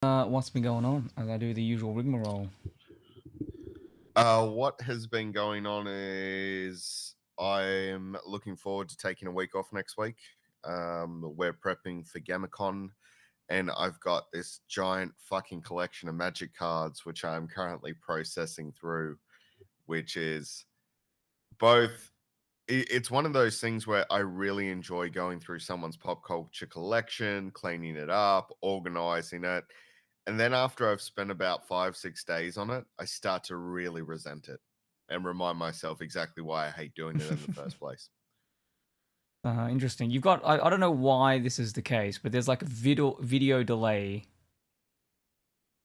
What's been going on as I do the usual rigmarole? What has been going on is I'm looking forward to taking a week off next week. We're prepping for GamaCon, and I've got this giant fucking collection of Magic cards, which I'm currently processing through, which is both. It's one of those things where I really enjoy going through someone's pop culture collection, cleaning it up, organizing it. And then after I've spent about 5-6 days on it, I start to really resent it and remind myself exactly why I hate doing it in the first place. Interesting. You've got I don't know why this is the case, but there's like a video delay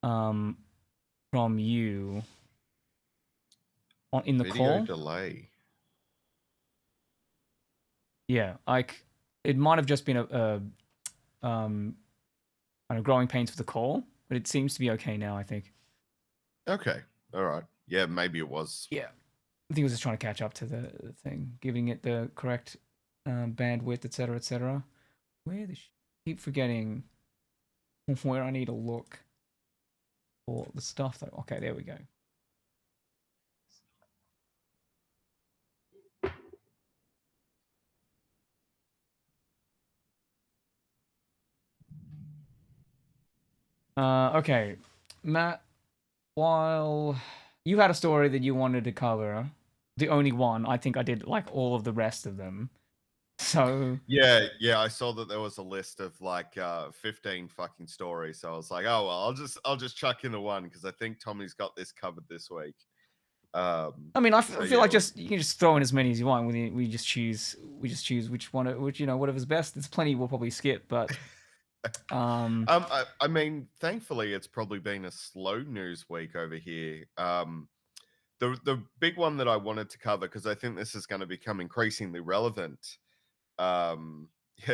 um from you in the Video call. delay. Yeah, like it might have just been a kind of growing pains for the call, but it seems to be okay now, I think. Okay. All right. Yeah, maybe it was. Yeah. I think it was just trying to catch up to the thing, giving it the correct bandwidth, etc., etc. Where the keep forgetting where I need to look for the stuff though. Okay, there we go. Okay, Matt. While you had a story that you wanted to cover, the only one, I think I did like all of the rest of them. So Yeah, I saw that there was a list of like 15 fucking stories. So I was like, oh well, I'll just chuck in the one because I think Tommy's got this covered this week. I mean, So feel yeah, like just you can just throw in as many as you want. We just choose which one, which whatever's best. There's plenty we'll probably skip, but I mean, thankfully, it's probably been a slow news week over here. The big one that I wanted to cover because I think this is going to become increasingly relevant. Yeah,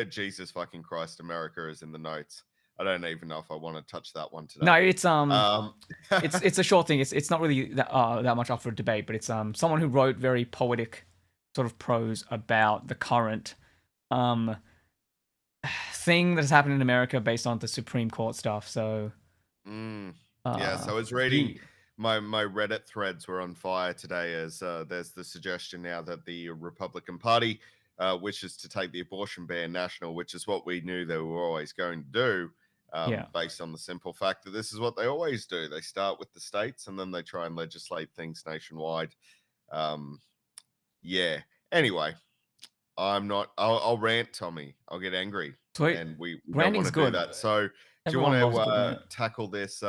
Jesus fucking Christ, America is in the notes. I don't even know if I want to touch that one no, today. Um, it's a short thing. It's not really that much up for debate, but it's someone who wrote very poetic sort of prose about the current um thing that's happened in America based on the Supreme Court stuff. So yeah, so I was reading he my Reddit threads were on fire today as there's the suggestion now that the Republican Party wishes to take the abortion ban national, which is what we knew they were always going to do, yeah. based on the simple fact that this is what they always do. They start with the states and then they try and legislate things nationwide. Um, yeah. Anyway, I'm not. I'll rant, Tommy. I'll get angry, Sweet. and we don't want Branding's to do good. that. So, do you want Everyone loves a to good rant. tackle this?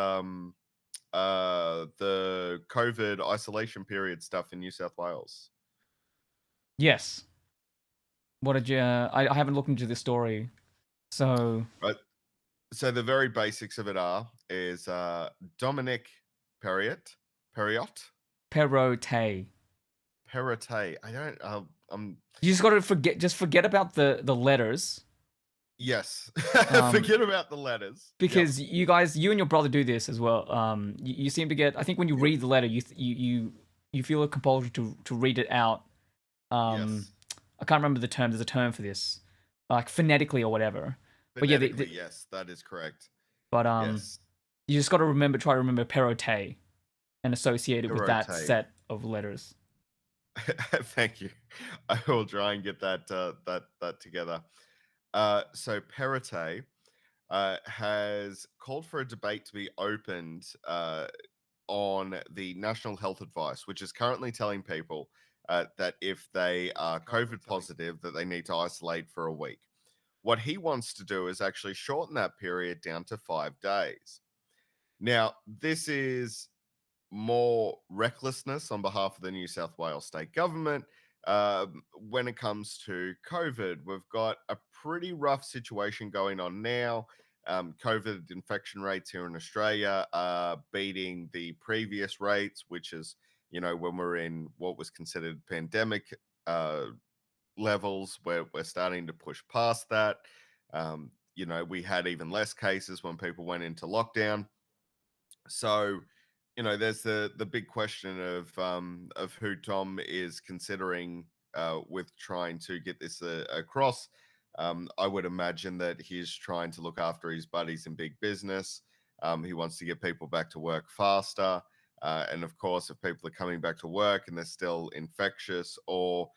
The COVID isolation period stuff in New South Wales. Yes. What did you? I haven't looked into the story, so Right. So the very basics of it is Dominic Perriot, Perrote. Perrotte. I don't. You just got to forget about the letters. Yes. Um, Forget about the letters. Yep. because you and your brother do this as well. You seem to get. I think when you Yep. read the letter, you feel a compulsion to read it out. Um, Yes. I can't remember the term. There's a term for this, like phonetically or whatever. But yeah, Phonetically, yes, that is correct. but Yes. you just got to try to remember Perrote and associate it with that Perrotte. set of letters. Thank you. I will try and get that together. So Perrottet has called for a debate to be opened on the national health advice, which is currently telling people that if they are COVID positive, that they need to isolate for a week. What he wants to do is actually shorten that period down to 5 days. Now, this is more recklessness on behalf of the New South Wales state government. When it comes to COVID, we've got a pretty rough situation going on now. COVID infection rates here in Australia are beating the previous rates, which is, when we're in what was considered pandemic uh, levels, where we're starting to push past that. We had even less cases when people went into lockdown. So, there's the big question of who Tom is considering with trying to get this across. I would imagine that he's trying to look after his buddies in big business. He wants to get people back to work faster. And of course, if people are coming back to work and they're still infectious, or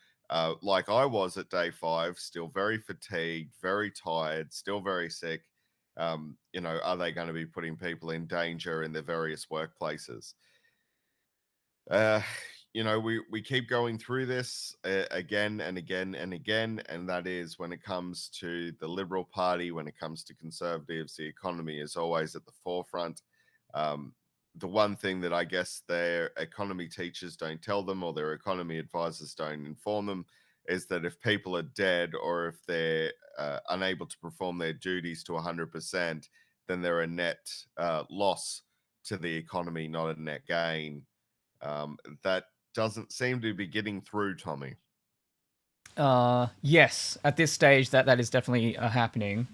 like I was at day 5, still very fatigued, very tired, still very sick, are they going to be putting people in danger in their various workplaces? uh we keep going through this again and again and again, and that is when it comes to the Liberal Party, when it comes to conservatives, the economy is always at the forefront. um the one thing that I guess their economy teachers don't tell them, or their economy advisors don't inform them, is that if people are dead, or if they're unable to perform their duties to 100%, then they're a net loss to the economy, not a net gain. That doesn't seem to be getting through, Tommy. Yes, at this stage, that is definitely happening.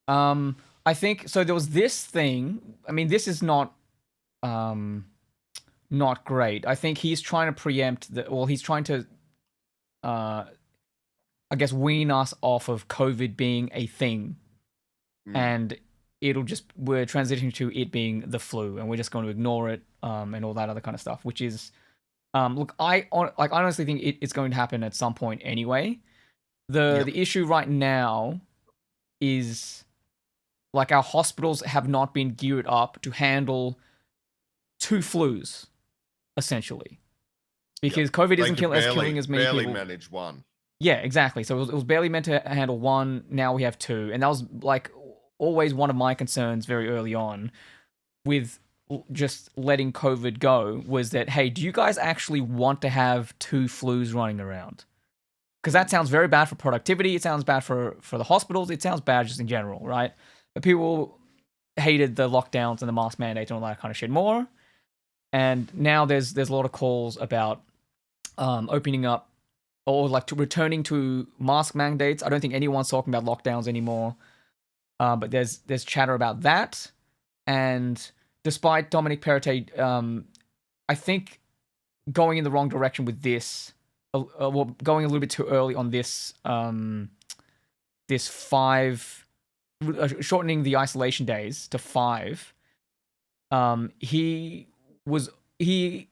I think so. There was this thing. I mean, this is um, not great. I think he's trying to preempt the. Well, he's trying to, uh, I guess, wean us off of COVID being a thing, Mm. and we're transitioning to it being the flu, and we're just going to ignore it, and all that other kind of stuff. Which is, look, I honestly think it's going to happen at some point anyway. The Yep. the issue right now is like our hospitals have not been geared up to handle two flus essentially, Yep. because COVID They isn't could killing as many barely people. manage one. Yeah, exactly. So it was barely meant to handle one. Now we have two, and that was like always one of my concerns very early on with just letting COVID go, was that, hey, do you guys actually want to have two flus running around? Because that sounds very bad for productivity. It sounds bad for the hospitals. It sounds bad just in general, right? But people hated the lockdowns and the mask mandates and all that kind of shit more. And now there's a lot of calls about opening up, or like to returning to mask mandates. I don't think anyone's talking about lockdowns anymore. But there's chatter about that. And despite Dominic Perrottet, I think going in the wrong direction with this, well, going a little bit too early on this, this 5, shortening the isolation days to 5. He was he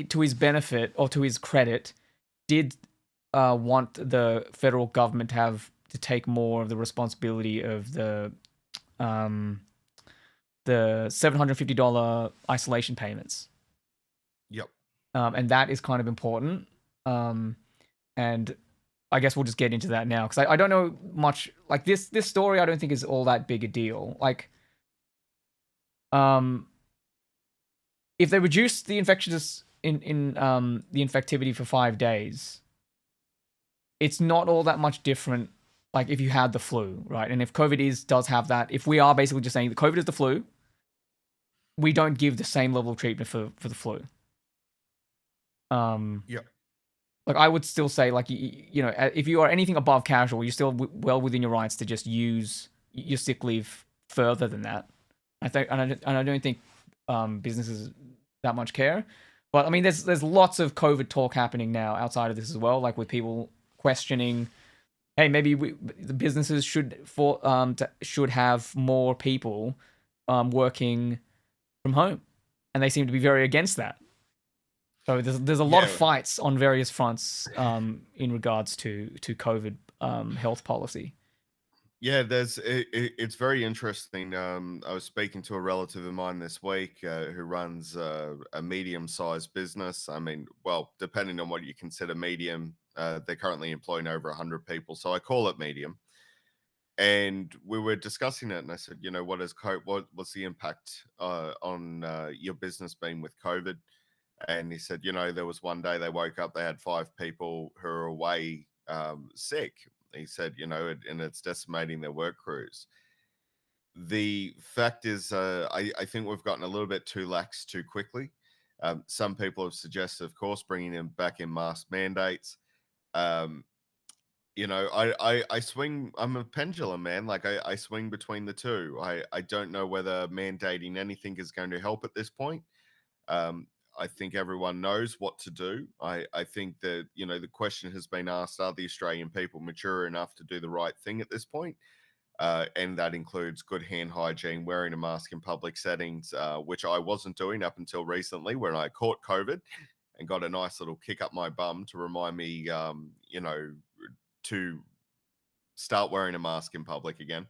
to his benefit, or to his credit, did want the federal government to take more of the responsibility of um the $750 isolation payments. Yep. And that is kind of important. And I guess we'll just get into that now, because I don't know much. Like this story, I don't think is all that big a deal. Like, if they reduce the infectious in the infectivity for 5 days, it's not all that much different. Like if you had the flu, right? And if COVID does have that, if we are basically just saying that COVID is the flu, we don't give the same level of treatment for the flu. Yep. Like I would still say, like, if you are anything above casual, you're still well within your rights to just use your sick leave further than that. I think, and I don't think businesses that much care. But I mean, there's lots of COVID talk happening now outside of this as well, like with people questioning, hey, maybe the businesses should have more people working from home, and they seem to be very against that. So there's a lot of Yeah. fights on various fronts in regards to COVID health policy. Yeah, it's very interesting. I was speaking to a relative of mine this week who runs a medium-sized business. I mean, well, depending on what you consider medium, they're currently employing over 100 people, so I call it medium. And we were discussing it, and I said, what's the impact on your business been with COVID? And he said, there was one day they woke up, they had 5 people who are away sick. He said, and it's decimating their work crews. The fact is, I think we've gotten a little bit too lax too quickly. Some people have suggested, of course, bringing them back in mask mandates. Um, I swing, I'm a pendulum, man. Like I swing between the two. I don't know whether mandating anything is going to help at this point. Um, I think everyone knows what to do. I think that, the question has been asked, are the Australian people mature enough to do the right thing at this point? and that includes good hand hygiene, wearing a mask in public settings, which I wasn't doing up until recently when I caught COVID and got a nice little kick up my bum to remind me, to start wearing a mask in public again.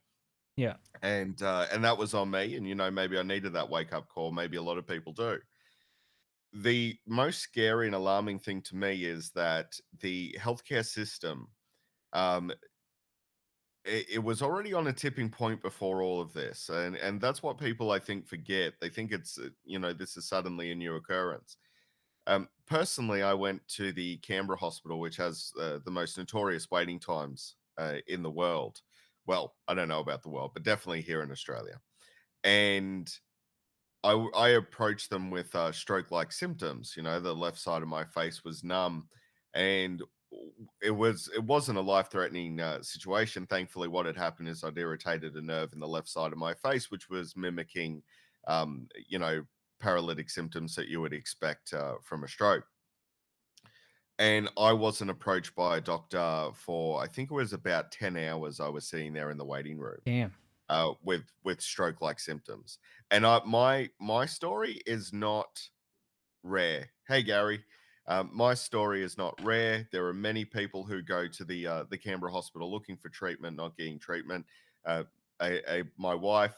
Yeah. And that was on me. And maybe I needed that wake up call. Maybe a lot of people do. The most scary and alarming thing to me is that the healthcare system, um, it was already on a tipping point before all of this, and that's what people I think forget. They think it's this is suddenly a new occurrence. Personally, I went to the Canberra hospital, which has the most notorious waiting times in the world. Well, I don't know about the world, but definitely here in Australia. And I approached them with stroke-like symptoms. The left side of my face was numb, and it wasn't a life-threatening situation. Thankfully, what had happened is I'd irritated a nerve in the left side of my face, which was mimicking, um, you know, paralytic symptoms that you would expect from a stroke. And I wasn't approached by a doctor for, I think it was about 10 hours. I was sitting there in the waiting room Damn. with stroke-like symptoms. And my story is not rare. Hey, Gary. My story is not rare. There are many people who go to the Canberra hospital looking for treatment, not getting treatment. Uh, my wife,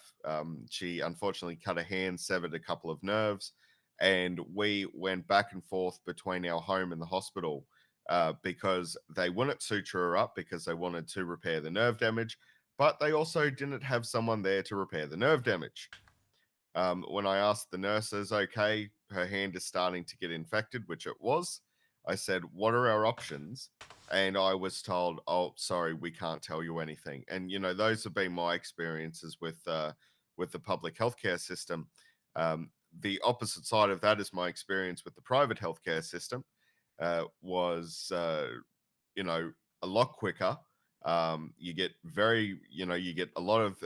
she unfortunately cut a hand, severed a couple of nerves, and we went back and forth between our home and the hospital because they wouldn't suture her up because they wanted to repair the nerve damage, but they also didn't have someone there to repair the nerve damage. When I asked the nurses, okay, her hand is starting to get infected, which it was, I said, what are our options? And I was told, oh, sorry, we can't tell you anything. And, those have been my experiences with the public healthcare system. The opposite side of that is my experience with the private healthcare system was, a lot quicker. You get you get a lot of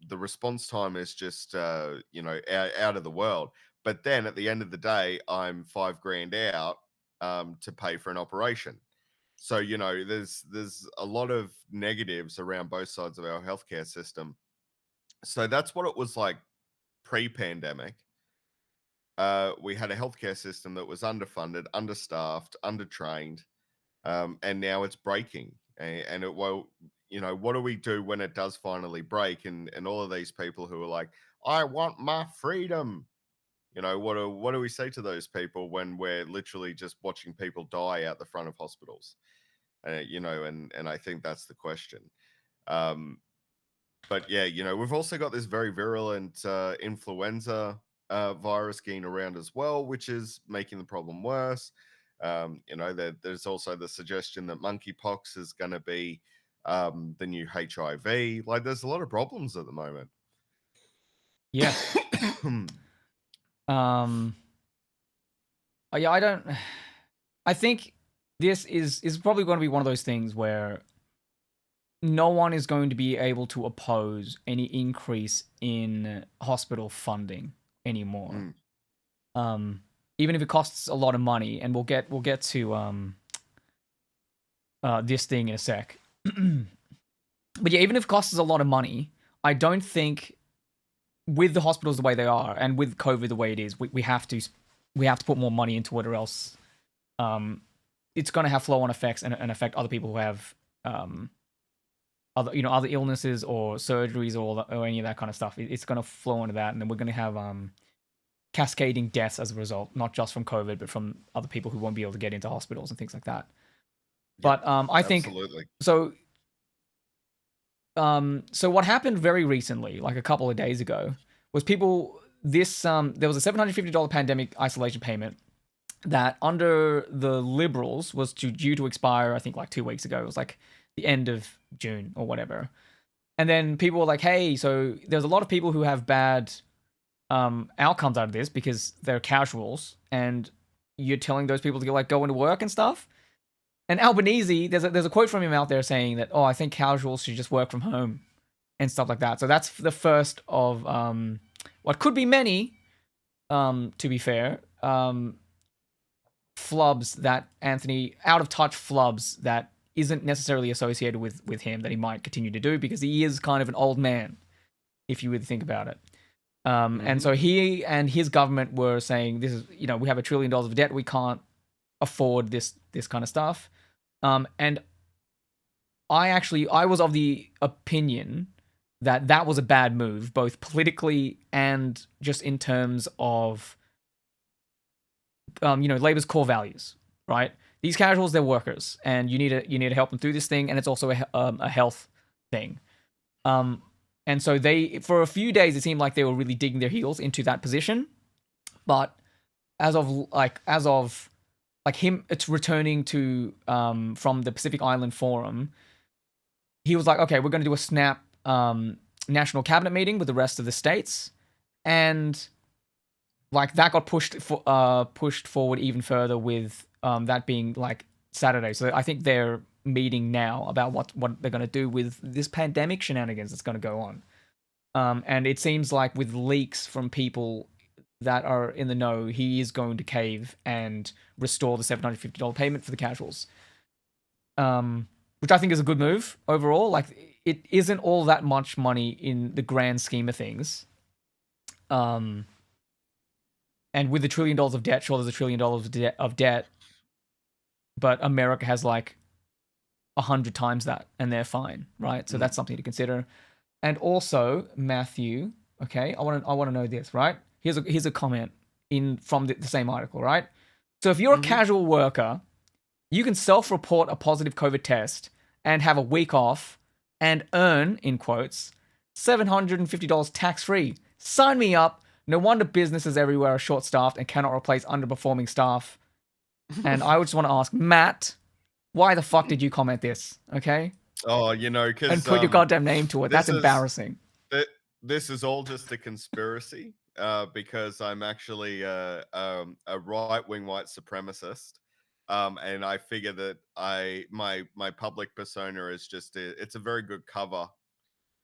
the response time is just out of the world. But then at the end of the day, I'm $5,000 out to pay for an operation. So there's a lot of negatives around both sides of our healthcare system. So that's what it was like pre-pandemic. We had a healthcare system that was underfunded, understaffed, undertrained, and now it's breaking. And what do we do when it does finally break? And all of these people who are like, I want my freedom. What do we say to those people when we're literally just watching people die out the front of hospitals? And I think that's the question. But yeah, we've also got this very virulent influenza virus getting around as well, which is making the problem worse. There's also the suggestion that monkeypox is going to be the new HIV. Like, there's a lot of problems at the moment. Yeah. Yeah, I don't. I think this is probably going to be one of those things where no one is going to be able to oppose any increase in hospital funding anymore. Even if it costs a lot of money, and we'll get to this thing in a sec. But yeah, even if it costs a lot of money, I don't think with the hospitals the way they are and with COVID the way it is, we have to put more money into it, or else it's going to have flow-on effects and affect other people who have other illnesses or surgeries or any of that kind of stuff. It's going to flow into that, and then we're going to have cascading deaths as a result, not just from COVID, but from other people who won't be able to get into hospitals and things like that. But I think absolutely. so. So what happened very recently, like a couple of days ago, was there was a $750 pandemic isolation payment that under the Liberals was due to expire, I think like 2 weeks ago. It was like the end of June or whatever. And then people were like, hey, so there's a lot of people who have bad outcomes out of this because they're casuals, and you're telling those people to go into work and stuff. And Albanese, there's a quote from him out there saying that, I think casuals should just work from home and stuff like that. So that's the first of what could be many, to be fair, flubs that Anthony, out of touch flubs that isn't necessarily associated with him that he might continue to do because he is kind of an old man, if you would think about it. And Mm-hmm. so he and his government were saying, "This is, we have $1 trillion of debt. We can't afford this kind of stuff." And I was of the opinion that that was a bad move, both politically and just in terms of labor's core values, right? These casuals, they're workers, and you need to help them through this thing, and it's also a health thing. Um, and so they, for a few days, it seemed like they were really digging their heels into that position. But as of him, it's returning to from the Pacific Island Forum. He was like, okay, we're going to do a snap national cabinet meeting with the rest of the states, and like that got pushed forward even further with that being like Saturday. So I think they're meeting now about what they're going to do with this pandemic shenanigans that's going to go on. And it seems like with leaks from people that are in the know, he is going to cave and restore the $750 payment for the casuals. Which I think is a good move overall. Like, it isn't all that much money in the grand scheme of things. And with $1 trillion of debt, sure, there's $1 trillion of debt, but America has like 100 times that, and they're fine, right? So that's something to consider. And also, Matthew, okay, I want to know this, right? Here's a comment from the same article, right? So if you're a casual worker, you can self-report a positive COVID test and have a week off and earn, in quotes, $750 tax-free. Sign me up. No wonder businesses everywhere are short-staffed and cannot replace underperforming staff. And I just want to ask, Matt, why the fuck did you comment this? Okay? Oh, And because put your goddamn name to it. That's this is embarrassing. this is all just a conspiracy. Because I'm actually a right-wing white supremacist. And I figure that my public persona is just it's a very good cover.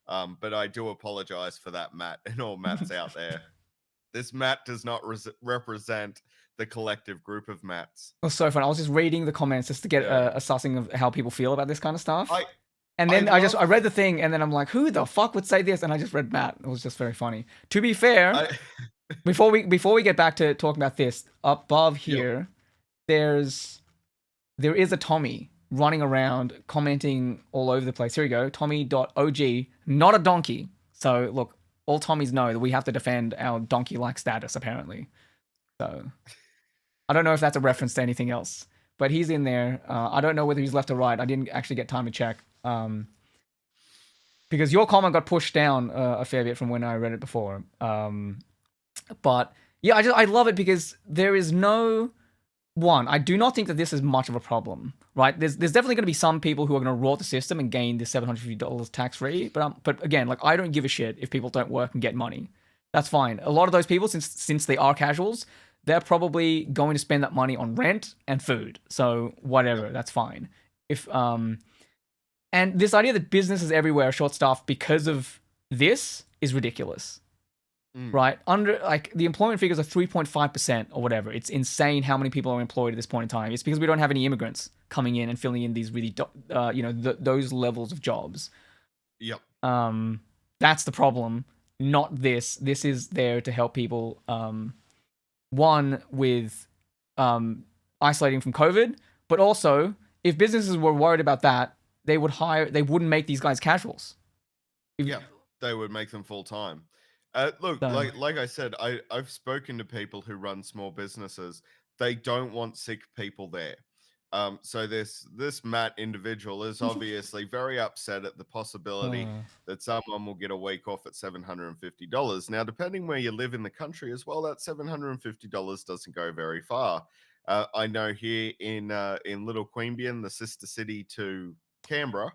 But I do apologize for that, Matt, and all Matts out there. This Matt does not represent the collective group of Matts. It was so fun. I was just reading the comments just to get Yeah, a sussing of how people feel about this kind of stuff. I And I then I love read the thing, and then I'm like, who the fuck would say this? And I just read Matt. It was just very funny. To be fair, I before we get back to talking about this, above yep. here, there is a Tommy running around commenting all over the place. Here we go. Tommy.og, not a donkey. So look, all Tommies know that we have to defend our donkey-like status, apparently. So I don't know if that's a reference to anything else, but he's in there. I don't know whether he's left or right. I didn't actually get time to check. Because your comment got pushed down a fair bit from when I read it before. But yeah, I love it because there is no one. I do not think that this is much of a problem, right? There's definitely going to be some people who are going to rot the system and gain this $750 tax free. But again, like, I don't give a shit if people don't work and get money. That's fine. A lot of those people, since they are casuals, they're probably going to spend that money on rent and food. So whatever, that's fine. If And this idea that businesses everywhere are short-staffed because of this is ridiculous, right? The employment figures are 3.5% or whatever. It's insane how many people are employed at this point in time. It's because we don't have any immigrants coming in and filling in these really, those levels of jobs. Yep. That's the problem, not this. This is there to help people. One, with isolating from COVID, but also if businesses were worried about that, they wouldn't make these guys casuals. Yeah, they would make them full time. Look, So, like I said, I've spoken to people who run small businesses. They don't want sick people there. So this Matt individual is obviously very upset at the possibility that someone will get a week off at $750. Now, depending where you live in the country as well, that $750 doesn't go very far. I know here in Little Queanbeyan, the sister city to Canberra,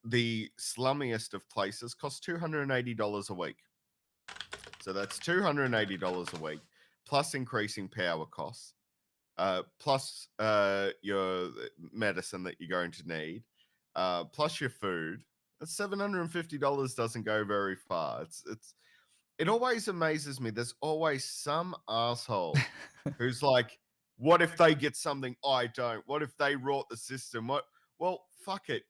the slummiest of places costs $280 a week. So that's $280 a week, plus increasing power costs, plus your medicine that you're going to need, plus your food. That's $750 doesn't go very far. It always amazes me. There's always some asshole who's like, What if they get something I don't? What if they rot the system? What? Well, fuck it.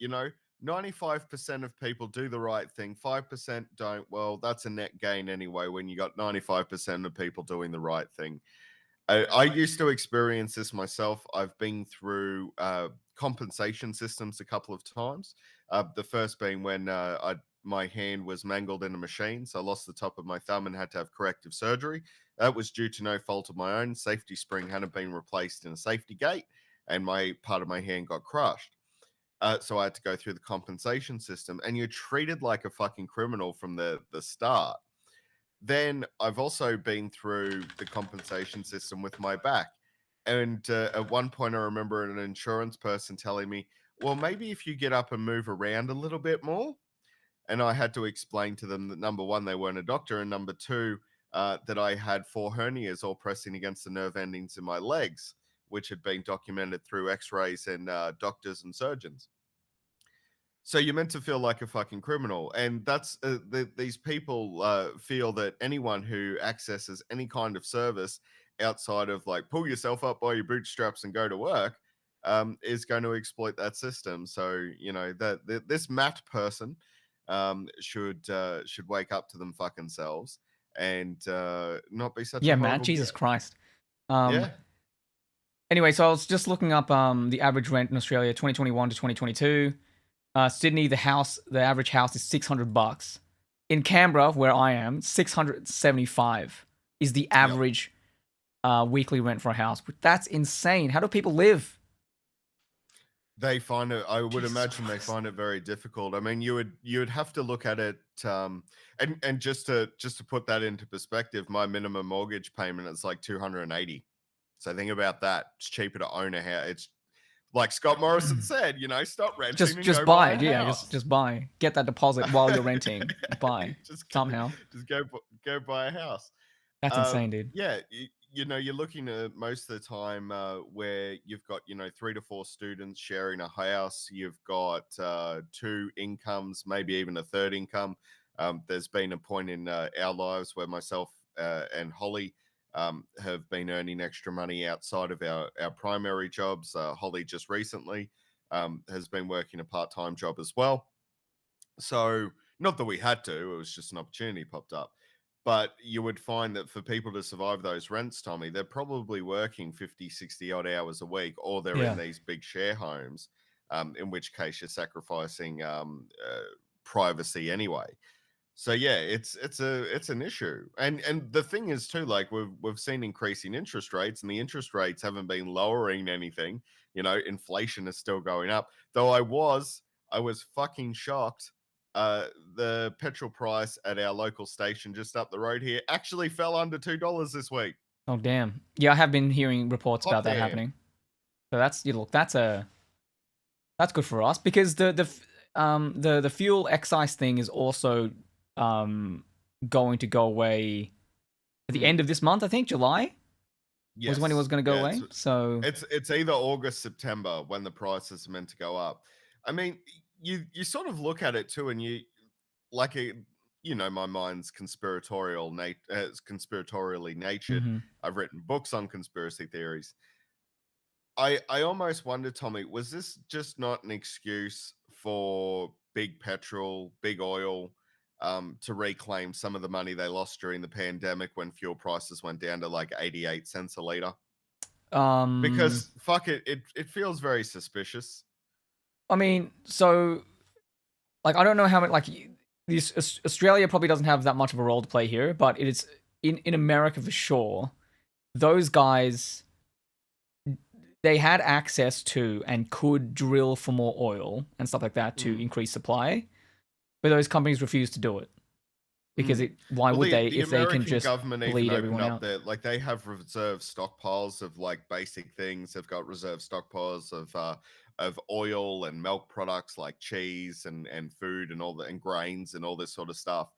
95% of people do the right thing, 5% don't. Well, that's a net gain anyway when you got 95% of people doing the right thing. I used to experience this myself. I've been through compensation systems a couple of times. The first being when my hand was mangled in a machine, so I lost the top of my thumb and had to have corrective surgery. That was due to no fault of my own. Safety spring hadn't been replaced in a safety gate, and my part of my hand got crushed. So I had to go through the compensation system, and you're treated like a fucking criminal from the start. Then I've also been through the compensation system with my back. And at one point, I remember an insurance person telling me, well, maybe if you get up and move around a little bit more. And I had to explain to them that number one, they weren't a doctor. And number two, that I had 4 hernias all pressing against the nerve endings in my legs, which had been documented through x rays and doctors and surgeons. So you're meant to feel like a fucking criminal, and that's these people feel that anyone who accesses any kind of service outside of like pull yourself up by your bootstraps and go to work is going to exploit that system. So that this Matt person should wake up to them fucking selves and not be such a Yeah, Matt, horrible Jesus git. Christ. Yeah, Anyway, so I was just looking up the average rent in Australia, 2021 to 2022. Sydney, the average house is $600. In Canberra, where I am, 675 is the yep. average weekly rent for a house. But that's insane. How do people live? They find it. I would Jesus imagine they Christ. find it very difficult. I mean, you would have to look at it, and just to put that into perspective, my minimum mortgage payment is like 280. So think about that. It's cheaper to own a house. It's like Scott Morrison said, stop renting Just and just go buy buy. a Yeah, house. just buy. Get that deposit while you're renting. Buy just somehow. just go buy a house. That's insane, dude. Yeah, you're looking at most of the time where you've got 3 to 4 students sharing a house. You've got 2 incomes, maybe even a third income. There's been a point in our lives where myself and Holly have been earning extra money outside of our primary jobs. Holly just recently has been working a part-time job as well. So, not that we had to, it was just an opportunity popped up. But you would find that for people to survive those rents, Tommy, they're probably working 50, 60 odd hours a week, or they're in Yeah. these big share homes, in which case you're sacrificing privacy anyway. So yeah, it's an issue. And the thing is too, like we've seen increasing interest rates, and the interest rates haven't been lowering anything. Inflation is still going up. Though I was fucking shocked. The petrol price at our local station just up the road here actually fell under $2 this week. Oh damn. Yeah, I have been hearing reports Hot about that damn. happening. So look, that's good for us because the fuel excise thing is also going to go away at the end of this month. I think July was when it Yes. was going to go Yeah, away. So it's either August, September when the prices are meant to go up. I mean, you sort of look at it too, and you like a my mind's conspiratorially natured. mhm. I've written books on conspiracy theories. I almost wonder, Tommy, was this just not an excuse for big petrol, big oil, to reclaim some of the money they lost during the pandemic when fuel prices went down to like 88 cents a liter? um Because fuck it, it feels very suspicious. I mean, so like I don't know how much like this Australia probably doesn't have that much of a role to play here, but it is in America for sure. Those guys, they had access to and could drill for more oil and stuff like that to Mm, increase supply, but those companies refused to do it because mm. why Well, would they the if they can American just government even bleed opened everyone up out? their like they have reserve stockpiles of like basic things. They've got reserve stockpiles of oil and milk products like cheese and food and all the and grains and all this sort of stuff.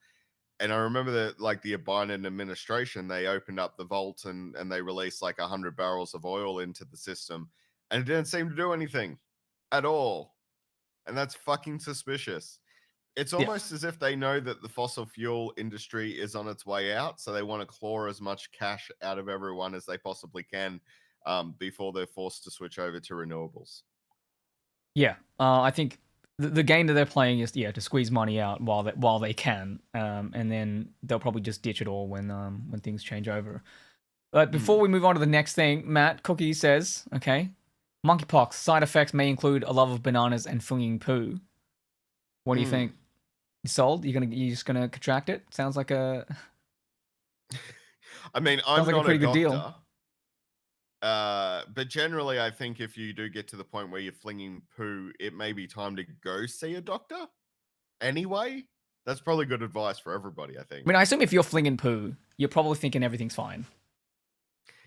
And I remember that like the Biden administration, they opened up the vault and they released like 100 barrels of oil into the system, and it didn't seem to do anything at all. And that's fucking suspicious. It's Yeah. almost as if they know that the fossil fuel industry is on its way out, so they want to claw as much cash out of everyone as they possibly can, before they're forced to switch over to renewables. Yeah, I think the game that they're playing is to squeeze money out while they can, and then they'll probably just ditch it all when things change over. But before Mm, we move on to the next thing, Matt Cookie says, okay, monkeypox side effects may include a love of bananas and flinging poo. What do you mm. think? You sold? You just gonna contract it? I mean, Sounds I'm like a not a pretty good deal. doctor, but generally, I think if you do get to the point where you're flinging poo, it may be time to go see a doctor. Anyway, that's probably good advice for everybody, I I think. mean, I assume if you're flinging poo, you're probably thinking everything's fine.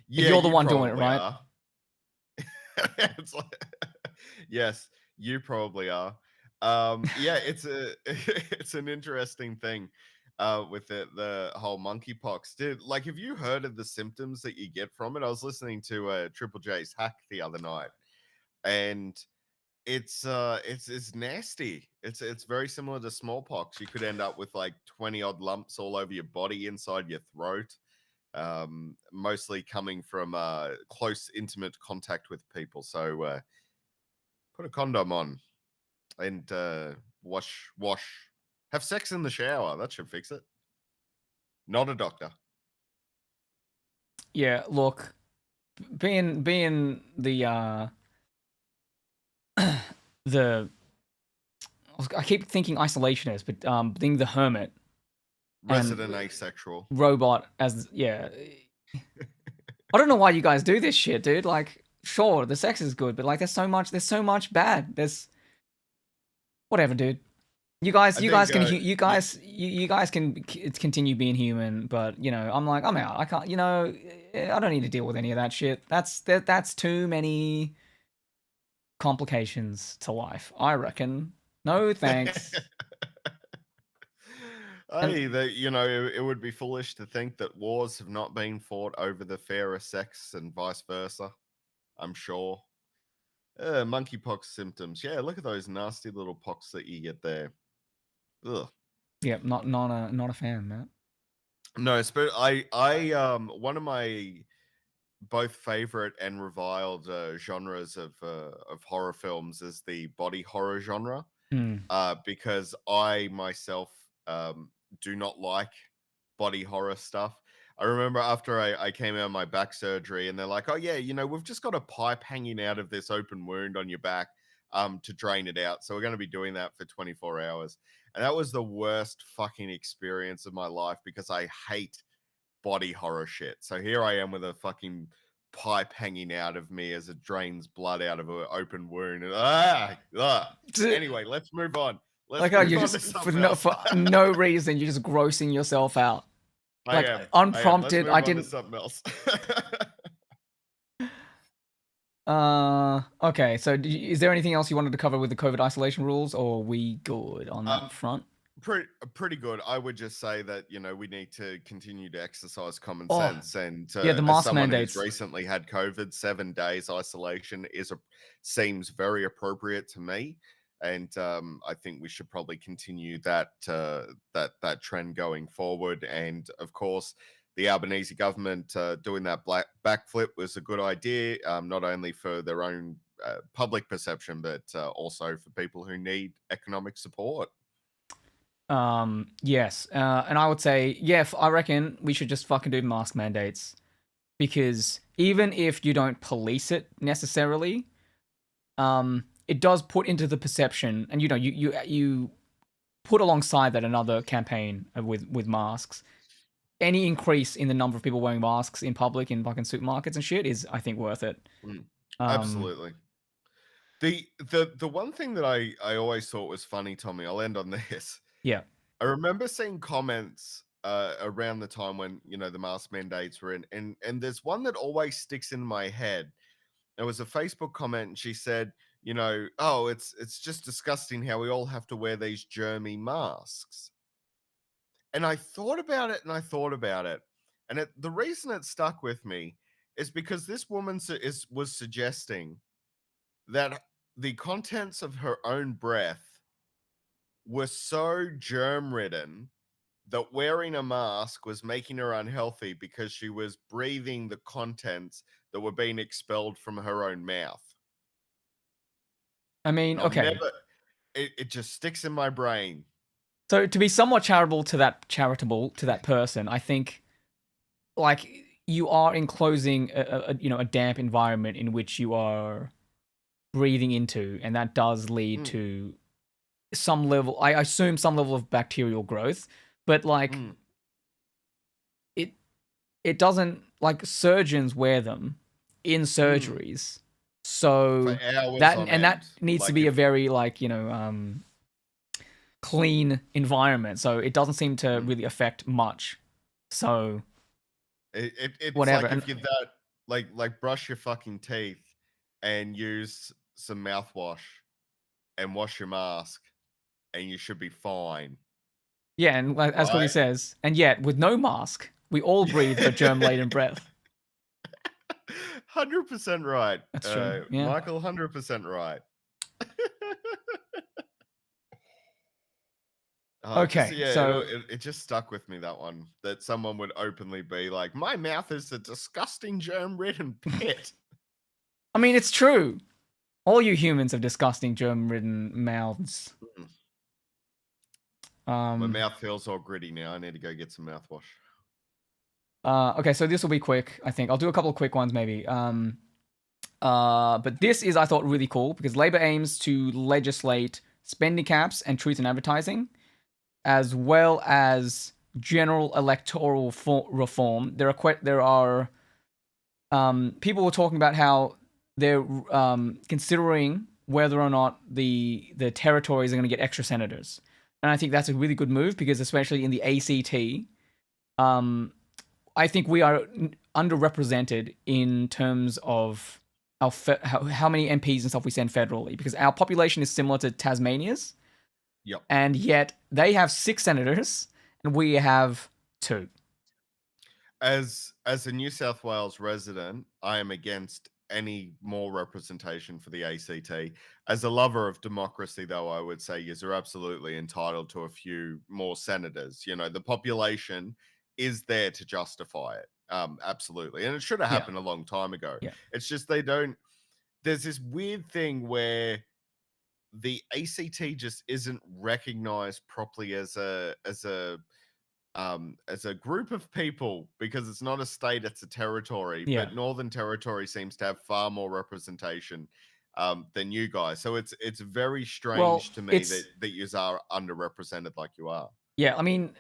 Yeah, You're the you one doing it, probably right? are. It's like, yes, you probably are. Yeah, it's a it's an interesting thing with the whole monkeypox. Like, have you heard of the symptoms that you get from it? I was listening to Triple J's hack the other night, and it's nasty. It's very similar to smallpox. You could end up with like 20 odd lumps all over your body, inside your throat, mostly coming from close, intimate contact with people. So put a condom on and wash. Have sex in the shower. That should fix it. Not a doctor. Yeah, look, being the I keep thinking isolationist, but being the hermit and Resident asexual. robot as I don't know why you guys do this shit, dude. Like, sure, the sex is good, but like, there's so much bad. There's whatever, dude. I think yeah, You guys can continue being human, but I'm out. I can't. I don't need to deal with any of that shit. That's too many complications to life. I reckon. No thanks. And hey, that it would be foolish to think that wars have not been fought over the fairer sex and vice versa. I'm sure. Monkeypox symptoms. Yeah, look at those nasty little pox that you get there. Ugh. yeah, not a fan, Matt. No, but one of my both favorite and reviled genres of horror films is the body horror genre. Mm. Because I myself do not like body horror stuff. I remember after I came out of my back surgery, and they're like, "Oh yeah, we've just got a pipe hanging out of this open wound on your back to drain it out. So we're going to be doing that for 24 hours." And that was the worst fucking experience of my life because I hate body horror shit. So here I am with a fucking pipe hanging out of me as it drains blood out of an open wound. Anyway, let's move on. Let's Like how move you on to just something else. for no reason you're just grossing yourself out. I Like am. I am. Let's unprompted. move I on to didn't. something else. Okay. So, is there anything else you wanted to cover with the COVID isolation rules, or are we good on that um, front? pretty good. I would just say that we need to continue to exercise common Oh, sense. And yeah, the as mask someone who's mandates. recently had COVID, 7 days isolation seems very appropriate to me. And I think we should probably continue that trend going forward. And of course, the Albanese government doing that backflip was a good idea, not only for their own public perception, but also for people who need economic support. Yes. And I would say, yeah, I reckon we should just fucking do mask mandates because even if you don't police it necessarily, it does put into the perception, and you put alongside that another campaign with masks. Any increase in the number of people wearing masks in public in fucking supermarkets and shit is, I think, worth it. Mm, Um, absolutely. The one thing that I always thought was funny, Tommy, I'll end on this. yeah. I remember seeing comments around the time when the mask mandates were in, and there's one that always sticks in my head. There was a Facebook comment, and she said, "Oh, it's just disgusting how we all have to wear these germy masks." And I thought about it, and I thought about it, and the reason it stuck with me is because this woman was suggesting that the contents of her own breath were so germ ridden that wearing a mask was making her unhealthy because she was breathing the contents that were being expelled from her own mouth. I mean, And I'll okay. never it just sticks in my brain. So to be somewhat charitable to that person, I think like you are enclosing a damp environment in which you are breathing into, and that does lead Mm, to some level. I assume some level of bacterial growth, but like mm, it it doesn't like surgeons wear them in mm. surgeries, For so hours on that end. needs to Like be a if very like clean environment, so it doesn't seem to mm, really affect much. So it's whatever. like And if you're that like brush your fucking teeth and use some mouthwash and wash your mask and you should be fine, yeah, and as Cody right? says, and yet with no mask, we all breathe her germ-laden breath. 100% right. That's true. Yeah. Michael, 100% right. Just Okay. yeah, So it just stuck with me that one that someone would openly be like, "My mouth is a disgusting germ-ridden pit." I mean, it's true. All you humans have disgusting germ-ridden mouths. Mm. My Um. mouth feels all gritty now. I need to go get some mouthwash. Okay. So this will be quick. I think I'll do a couple of quick ones, maybe. But this is, I thought, really cool because Labour aims to legislate spending caps and truth in advertising, as well as general electoral reform. There are people were talking about how they're considering whether or not the territories are going to get extra senators, and I think that's a really good move because especially in the ACT, um, I think we are underrepresented in terms of how many MPs and stuff we send federally because our population is similar to Tasmania's, Yep. and yet they have 6 senators and we have 2. As a New South Wales resident, I am against any more representation for the ACT. As a lover of democracy, though, I would say you're absolutely entitled to a few more senators. You know, the population is there to justify it. Absolutely. And it should have Yeah, happened a long time ago. yeah, It's just they don't, there's this weird thing where the ACT just isn't recognized properly as a group of people because it's not a state, it's a territory. yeah. But Northern Territory seems to have far more representation than you guys. So it's very Well, strange to me it's that you are underrepresented like you are. yeah. I mean,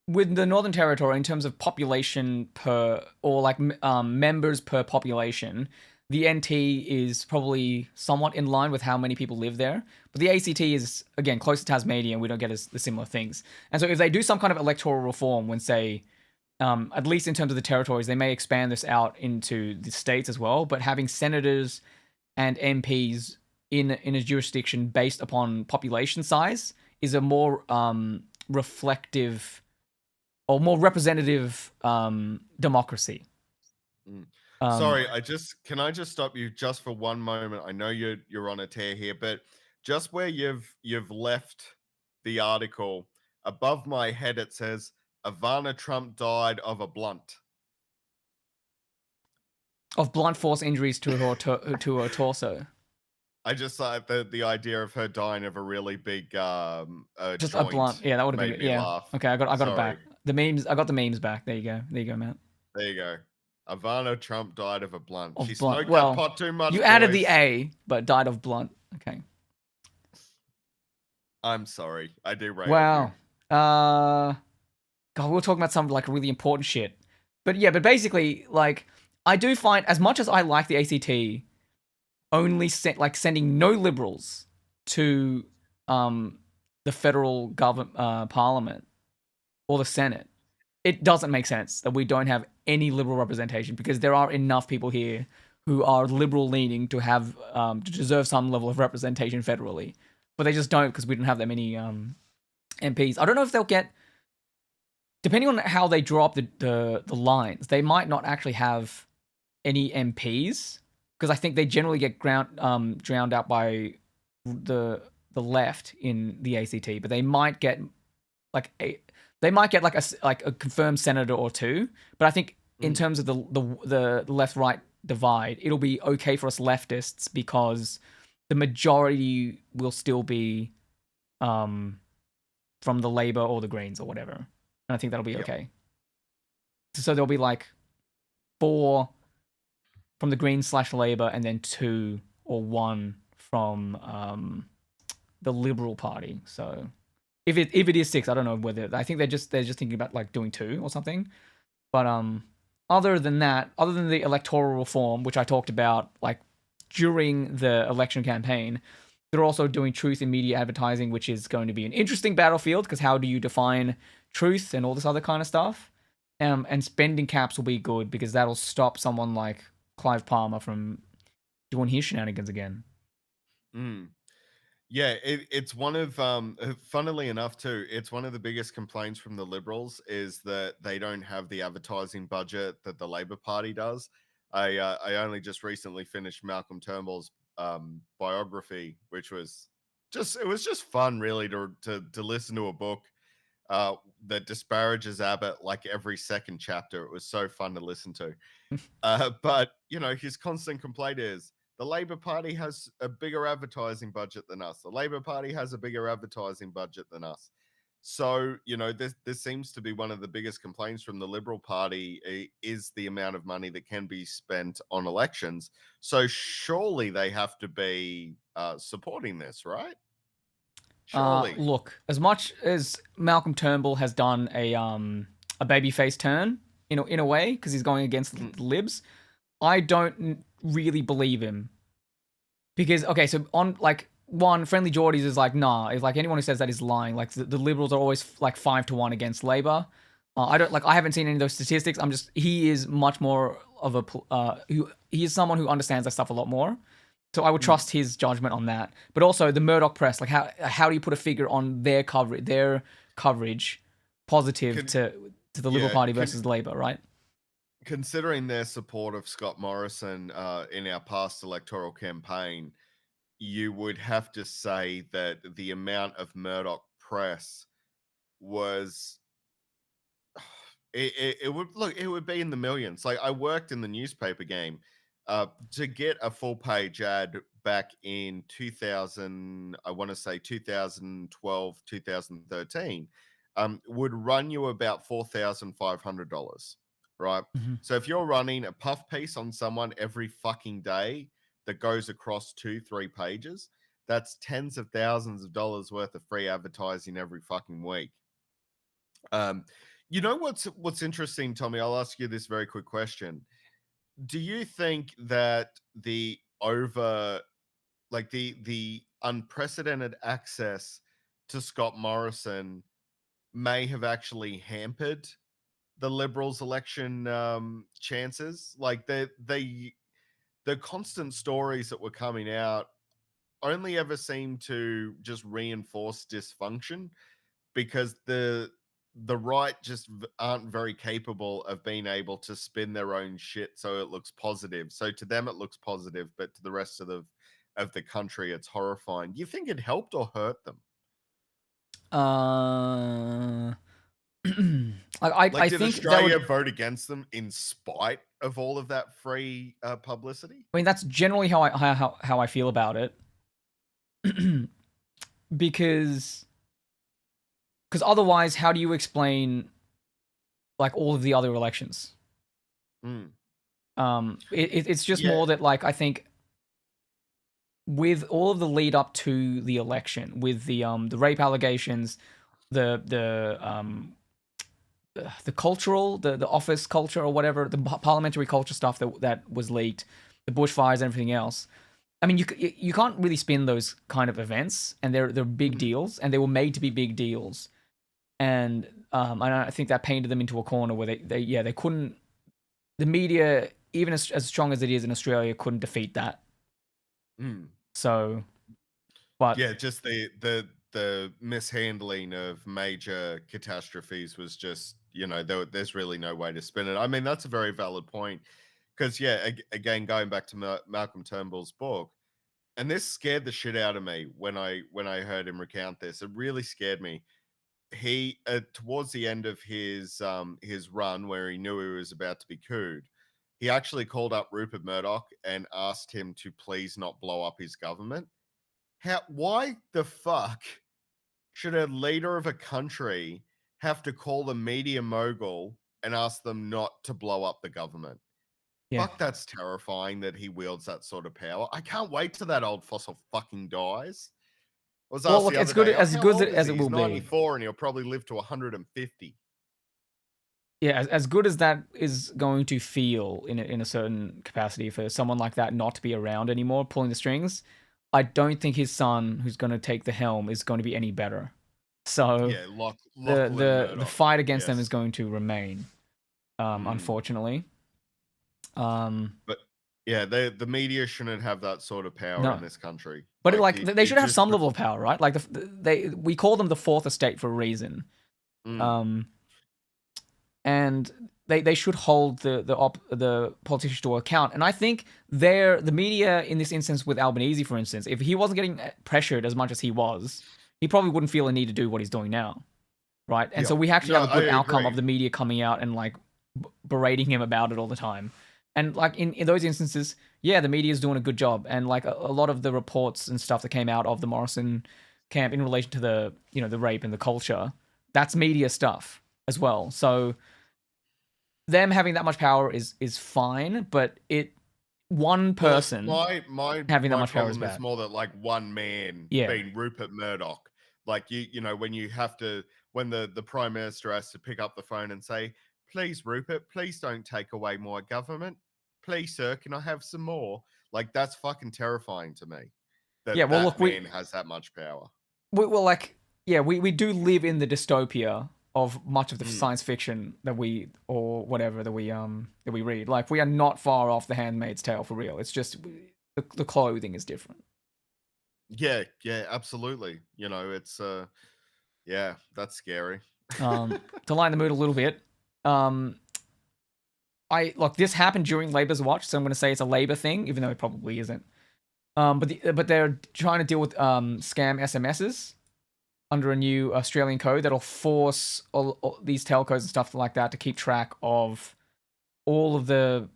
with the Northern Territory, in terms of population per or like members per population, the NT is probably somewhat in line with how many people live there. But the ACT is again close to Tasmania, and we don't get the similar things. And so, if they do some kind of electoral reform, when say at least in terms of the territories, they may expand this out into the states as well. But having senators and MPs in a jurisdiction based upon population size is a more reflective or more representative democracy. Mm. Um, Sorry, can I just stop you just for one moment? I know you're on a tear here, but just where you've left the article above my head, it says Ivana Trump died of a blunt. of blunt force injuries to her torso, I just thought the idea of her dying of a really big just a joint blunt. Yeah, that would have been made good. me Yeah. laugh. Okay, I got it Sorry. back. The memes. I got the memes back. There you go. There you go, Matt. There you go. Ivana Trump died of a blunt. She Of blunt. smoked that Well, pot too much, you added the boys. A, but died of blunt. Okay. I'm sorry. I derailed you. Wow. God, we were talking about some like really important shit. But yeah, but basically, like, I do find as much as I like the ACT, only sending no liberals to the federal government parliament or the Senate, it doesn't make sense that we don't have any liberal representation because there are enough people here who are liberal leaning to have to deserve some level of representation federally, but they just don't because we don't have that many MPs. I don't know if they'll get, depending on how they draw up the lines, they might not actually have any MPs because I think they generally get drowned out by the left in the ACT, but they might get like They might get like a confirmed senator or two, but I think in Mm, terms of the left right divide, it'll be okay for us leftists because the majority will still be um from the Labour or the Greens or whatever, and I think that'll be yep. okay. So there'll be like 4 from the Greens slash Labour, and then 2 or 1 from the Liberal Party. So if it is 6, I don't know whether I think they're just thinking about like doing 2 or something. But other than that, other than the electoral reform, which I talked about like during the election campaign, they're also doing truth in media advertising, which is going to be an interesting battlefield because how do you define truth and all this other kind of stuff? And spending caps will be good because that'll stop someone like Clive Palmer from doing his shenanigans again. Mm. Yeah, it's one of funnily enough too, it's one of the biggest complaints from the Liberals is that they don't have the advertising budget that the Labor Party does. I only just recently finished Malcolm Turnbull's biography, which was just fun really to listen to a book uh that disparages Abbott like every second chapter. It was so fun to listen to. But his constant complaint is the Labor Party has a bigger advertising budget than us. The Labor Party has a bigger advertising budget than us. So, this seems to be one of the biggest complaints from the Liberal Party is the amount of money that can be spent on elections. So surely they have to be supporting this, right? Surely. Look, as much as Malcolm Turnbull has done a babyface turn in a way because he's going against Mm, the libs, I don't really believe him because okay, so on like one friendly Geordies is like nah, it's like anyone who says that is lying. Like the Liberals are always like 5-1 against Labor. I don't like I haven't seen any of those statistics. He is much more of a he is someone who understands that stuff a lot more. So I would mm. trust his judgment on that. But also the Murdoch press, like how do you put a figure on their coverage positive Can to the Liberal yeah, Party can versus Labor, right? considering their support of Scott Morrison in our past electoral campaign, you would have to say that the amount of Murdoch press was it would be in the millions. Like I worked in the newspaper game. To get a full page ad back in 2000, I want to say 2012, 2013, would run you about $4,500, right? Mm-hmm. So if you're running a puff piece on someone every fucking day that goes across 2, 3 pages, that's tens of thousands of dollars worth of free advertising every fucking week. Um, what's interesting, Tommy? I'll ask you this very quick question. Do you think that the unprecedented access to Scott Morrison may have actually hampered the Liberals' election chances? Like the constant stories that were coming out only ever seem to just reinforce dysfunction because the right just aren't very capable of being able to spin their own shit so it looks positive. So to them it looks positive, but to the rest of the country it's horrifying. Do you think it helped or hurt them? Uh, I Like, did think that Australia would. vote against them in spite of all of that free publicity? I mean, that's generally how I feel about it, because otherwise, how do you explain like all of the other elections? Mm. It's just Yeah. more that like I think with all of the lead up to the election, with the rape allegations, the cultural the office culture or whatever the parliamentary culture stuff that was leaked, the bushfires and everything else. I mean, you can't really spin those kind of events, and they're big Mm. deals, and they were made to be big deals, and I think that painted them into a corner where they couldn't. The media, even as strong as it is in Australia, couldn't defeat that. Mm. So, but Yeah, just the mishandling of major catastrophes was just, there's really no way to spin it. I mean, that's a very valid point because yeah, again, going back to Malcolm Turnbull's book, and this scared the shit out of me when I heard him recount this. It really scared me. he towards the end of his run where he knew he was about to be cooed, he actually called up Rupert Murdoch and asked him to please not blow up his government. Why the fuck should a leader of a country have to call the media mogul and ask them not to blow up the government? Yeah. Fuck, that's terrifying that he wields that sort of power. I can't wait till that old fossil fucking dies. I was Well, asked look, the other day, oh, as how good old is as he? it He's will be. 94 and he'll probably live to 150. Yeah, as good as that is going to feel in a certain capacity for someone like that not to be around anymore, pulling the strings, I don't think his son, who's going to take the helm, is going to be any better. So Yeah, Lachlan the Murdoch. fight against them is Yes. going to remain, unfortunately. But yeah, the media shouldn't have that sort of power in No, this country. but Like they it should have just some level of power, right? Like we call them the fourth estate for a reason. mm, Um, and they should hold the politicians to account. And I think the media in this instance with Albanese, for instance, if he wasn't getting pressured as much as he was, he probably wouldn't feel a need to do what he's doing now, right? And yeah. so we actually Yeah, have a I good outcome of agree. the media coming out and like berating him about it all the time. And like in those instances, yeah, the media is doing a good job. And like a lot of the reports and stuff that came out of the Morrison camp in relation to the the rape and the culture, that's media stuff as well. So them having that much power is fine, but one Well, it's person having that my much power is problem is bad. more that like one man Yeah. being Rupert Murdoch, like when you have to when the prime minister has to pick up the phone and say, "Please, Rupert, please don't take away my government. Please, sir, can I have some more?" Like that's fucking terrifying to me. Yeah, That well that look, man has that much power. well like yeah, we do live in the dystopia of much of the Mm. science fiction that we or whatever that we read. Like we are not far off the Handmaid's Tale for real. It's just the clothing is different. Yeah, yeah, absolutely. It's yeah, that's scary. To lighten the mood a little bit, um I look, this happened during Labour's watch, so I'm going to say it's a Labour thing, even though it probably isn't. But they're trying to deal with scam SMSs under a new Australian code that'll force all these telcos and stuff like that to keep track of all of the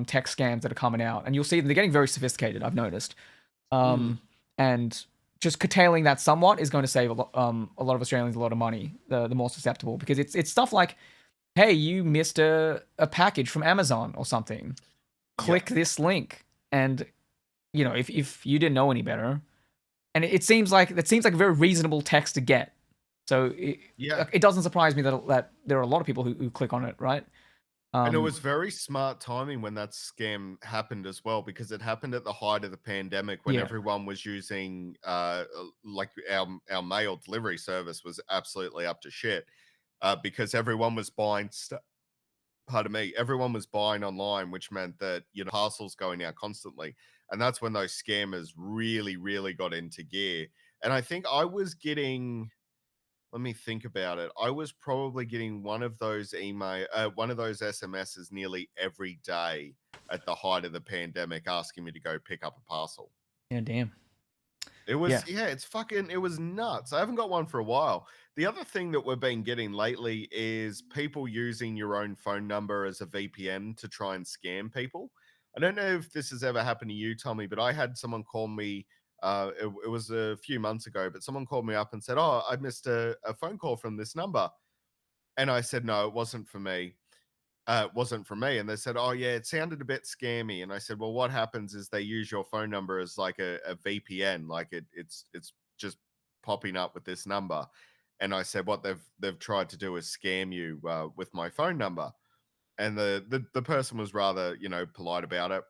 tech scams that are coming out, and you'll see they're getting very sophisticated. I've noticed, Mm. and just curtailing that somewhat is going to save a lot of Australians a lot of money. The more susceptible, because it's stuff like, hey, you missed a package from Amazon or something. Yeah. Click this link, and if you didn't know any better, and it seems like a very reasonable text to get. So Yeah. it doesn't surprise me that there are a lot of people who click on it, right? And it was very smart timing when that scam happened as well, because it happened at the height of the pandemic when Yeah, everyone was using like our mail delivery service was absolutely up to shit. Because everyone was buying pardon me, everyone was buying online, which meant that parcels going out constantly. And that's when those scammers really, really got into gear. And I think I was getting, let me think about it. I was probably getting one of those SMSs nearly every day at the height of the pandemic, asking me to go pick up a parcel. yeah, damn, It yeah, was, yeah, it was nuts. I haven't got one for a while. The other thing that we've been getting lately is people using your own phone number as a VPN to try and scam people. I don't know if this has ever happened to you, Tommy, but I had someone call me. It was a few months ago, but someone called me up and said, "Oh, I missed a phone call from this number," and I said, "No, it wasn't for me." It wasn't for me. And they said, "Oh, yeah, it sounded a bit scammy." And I said, "Well, what happens is they use your phone number as like a VPN, like it's just popping up with this number." And I said, "What they've tried to do is scam you with my phone number." And the person was rather polite about it.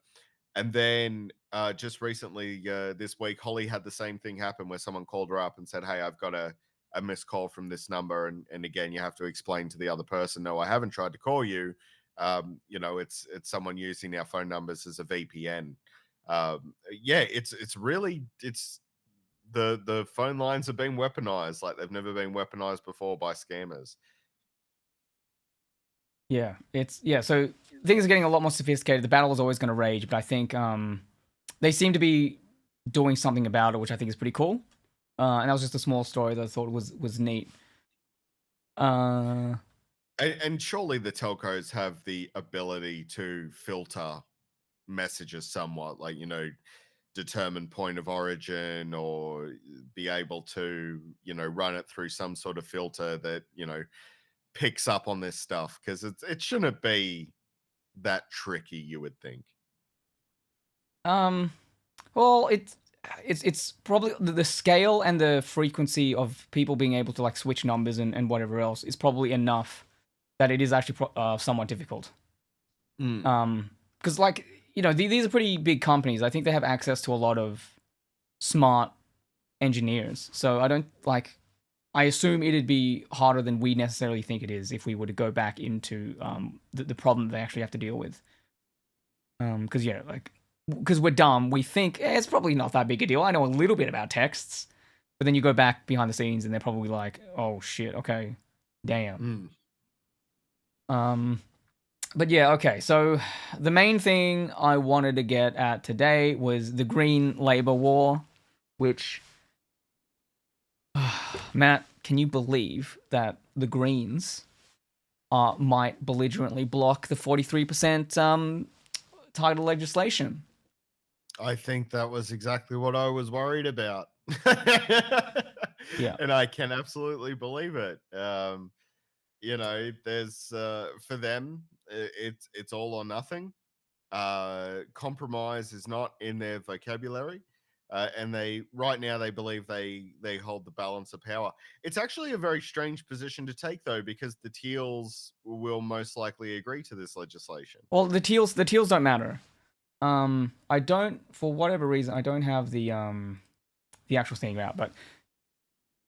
And then just recently, this week, Holly had the same thing happen where someone called her up and said, "Hey, I've got a missed call from this number." And again, you have to explain to the other person, "No, I haven't tried to call you. It's someone using our phone numbers as a VPN." Yeah, it's really the phone lines have been weaponized like they've never been weaponized before by scammers. yeah. So things are getting a lot more sophisticated. The battle is always going to rage, but I think they seem to be doing something about it, which I think is pretty cool. And that was just a small story that I thought was neat. Uh, And surely the telcos have the ability to filter messages somewhat, like, determine point of origin, or be able to, run it through some sort of filter that, picks up on this stuff, because it shouldn't be that tricky, you would think. um, well, it's probably the scale and the frequency of people being able to like switch numbers and whatever else is probably enough that it is actually somewhat difficult. Mm. Because like these are pretty big companies. I think they have access to a lot of smart engineers. So I don't like. I assume it'd be harder than we necessarily think it is if we were to go back into the problem they actually have to deal with. Because because we're dumb, we think it's probably not that big a deal. I know a little bit about texts, but then you go back behind the scenes and they're probably like, oh shit, okay, damn. Mm. But yeah, okay. So the main thing I wanted to get at today was the Green Labor War, which Matt, can you believe that the Greens might belligerently block the 43% title legislation? I think that was exactly what I was worried about. Yeah. And I can absolutely believe it. There's for them, it's all or nothing. Compromise is not in their vocabulary. And they right now they believe they hold the balance of power. It's actually a very strange position to take, though, because the Teals will most likely agree to this legislation. Well, the teals don't matter. I don't, for whatever reason, I don't have the actual thing out, but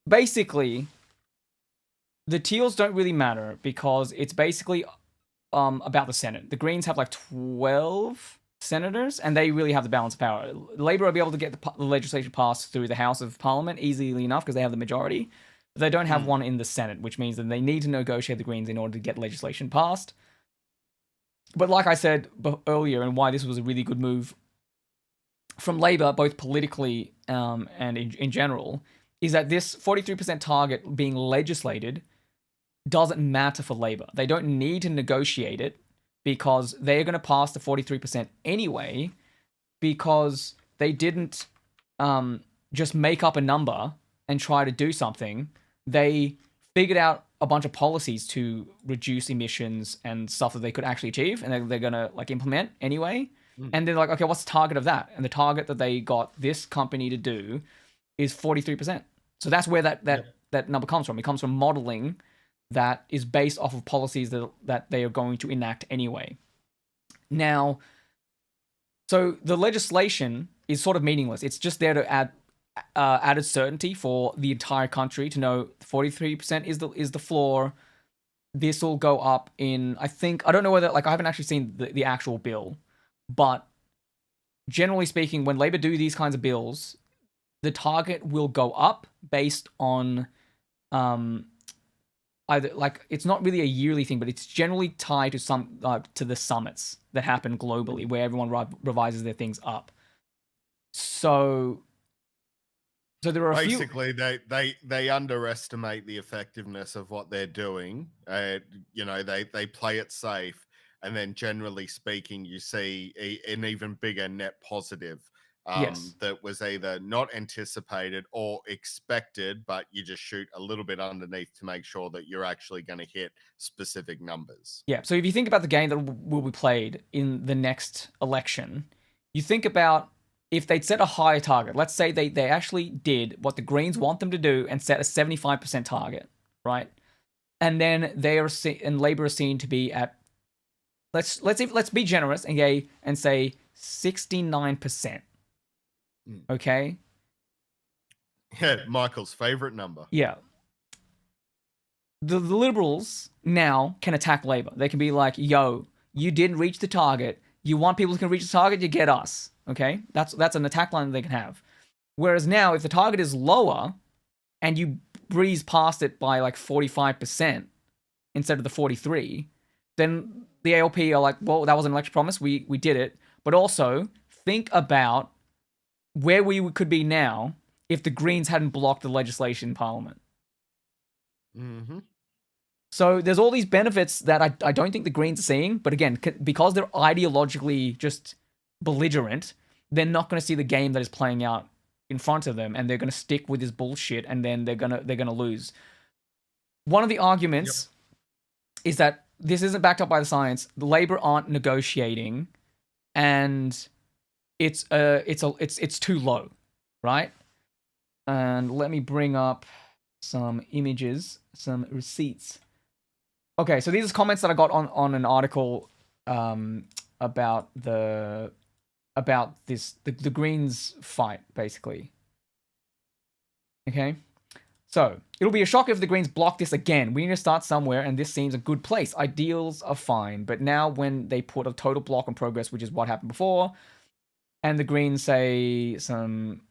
basically the teals don't really matter because it's basically about the Senate. The Greens have like 12 senators, and they really have the balance of power. Labour will be able to get the legislation passed through the House of Parliament easily enough because they have the majority. But they don't have one in the Senate, which means that they need to negotiate the Greens in order to get legislation passed. But like I said earlier, and why this was a really good move from Labour, both politically and in general, is that this 43% target being legislated doesn't matter for Labour. They don't need to negotiate it because they're going to pass the 43% anyway, because they didn't just make up a number and try to do something. They figured out a bunch of policies to reduce emissions and stuff that they could actually achieve, and they're going to like implement anyway. And they're like, okay, what's the target of that? And the target that they got this company to do is 43%. So that's where that number comes from. It comes from modeling that is based off of policies that they are going to enact anyway. Now, so the legislation is sort of meaningless. It's just there to add added certainty for the entire country to know 43% is the floor. This will go up in, I don't know whether, like, I haven't actually seen the actual bill, but generally speaking, when Labour do these kinds of bills, the target will go up based on either, like, it's not really a yearly thing, but it's generally tied to some to the summits that happen globally where everyone revises their things up. So there are Basically, they underestimate the effectiveness of what they're doing. They play it safe, and then generally speaking, you see an even bigger net positive Yes. that was either not anticipated or expected, but you just shoot a little bit underneath to make sure that you're actually going to hit specific numbers. Yeah. So if you think about the game that will be played in the next election, you think about if they'd set a higher target. Let's say they actually did what the Greens want them to do and set a 75% target, right? And then and Labour are seen to be at, let's be generous and say 69%. Okay. Yeah, Michael's favorite number. Yeah. The Liberals now can attack Labour. They can be like, yo, you didn't reach the target. You want people who can reach the target, you get us. Okay? That's an attack line that they can have. Whereas now, if the target is lower and you breeze past it by like 45% instead of the 43, then the ALP are like, well, that was an election promise. We did it. But also, think about where we could be now if the Greens hadn't blocked the legislation in Parliament. Mm-hmm. So there's all these benefits that I don't think the Greens are seeing. But again, because they're ideologically just belligerent, they're not going to see the game that is playing out in front of them, and they're going to stick with this bullshit, and then they're gonna lose. One of the arguments is that this isn't backed up by the science. The Labor aren't negotiating, and it's too low, right? And let me bring up some images, some receipts. Okay, so these are comments that I got on an article about the Greens fight, basically. Okay, so it'll be a shock if the Greens block this again. We need to start somewhere, and this seems a good place. Ideals are fine, but now when they put a total block on progress, which is what happened before, and the Greens say some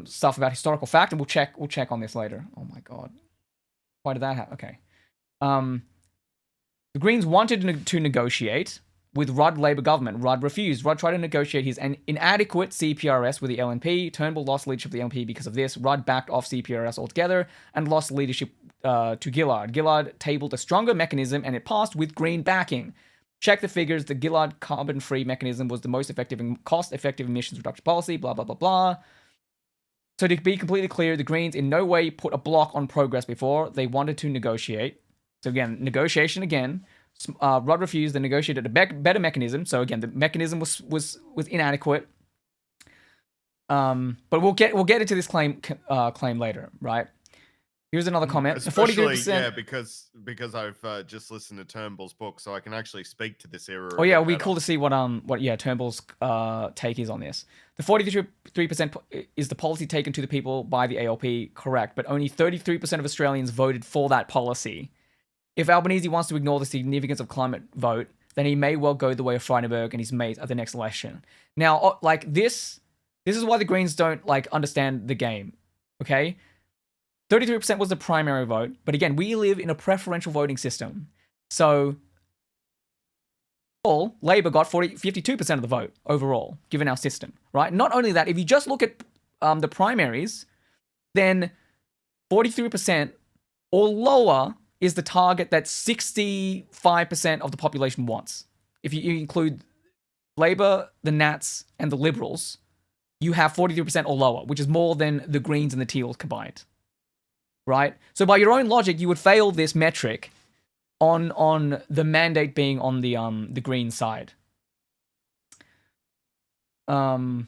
stuff about historical fact, and we'll check on this later. Oh my god, why did that happen? Okay, the Greens wanted to negotiate with Rudd Labour government. Rudd refused. Rudd tried to negotiate his inadequate CPRS with the LNP. Turnbull lost leadership of the LNP because of this. Rudd backed off CPRS altogether and lost leadership to Gillard. Gillard tabled a stronger mechanism, and it passed with Green backing. Check the figures. The Gillard carbon-free mechanism was the most effective and cost-effective emissions reduction policy, blah, blah, blah, blah. So to be completely clear, the Greens in no way put a block on progress before. They wanted to negotiate. So again, negotiation again. Rudd refused. They negotiated a better mechanism. So again, the mechanism was inadequate. But we'll get into this claim later, right? Here's another comment. Especially, 43%, yeah, because I've just listened to Turnbull's book, so I can actually speak to this era. Oh yeah, it'll be cool to see what Turnbull's take is on this. The 43% is the policy taken to the people by the ALP, correct? But only 33% of Australians voted for that policy. If Albanese wants to ignore the significance of climate vote, then he may well go the way of Frydenberg and his mates at the next election. Now, like this is why the Greens don't like understand the game. Okay. 33% was the primary vote, but again, we live in a preferential voting system. So, Labor got 52% of the vote overall, given our system, right? Not only that, if you just look at the primaries, then 43% or lower is the target that 65% of the population wants. If you include Labor, the Nats, and the Liberals, you have 43% or lower, which is more than the Greens and the Teals combined. Right? So by your own logic, you would fail this metric on the mandate being on the Green side. And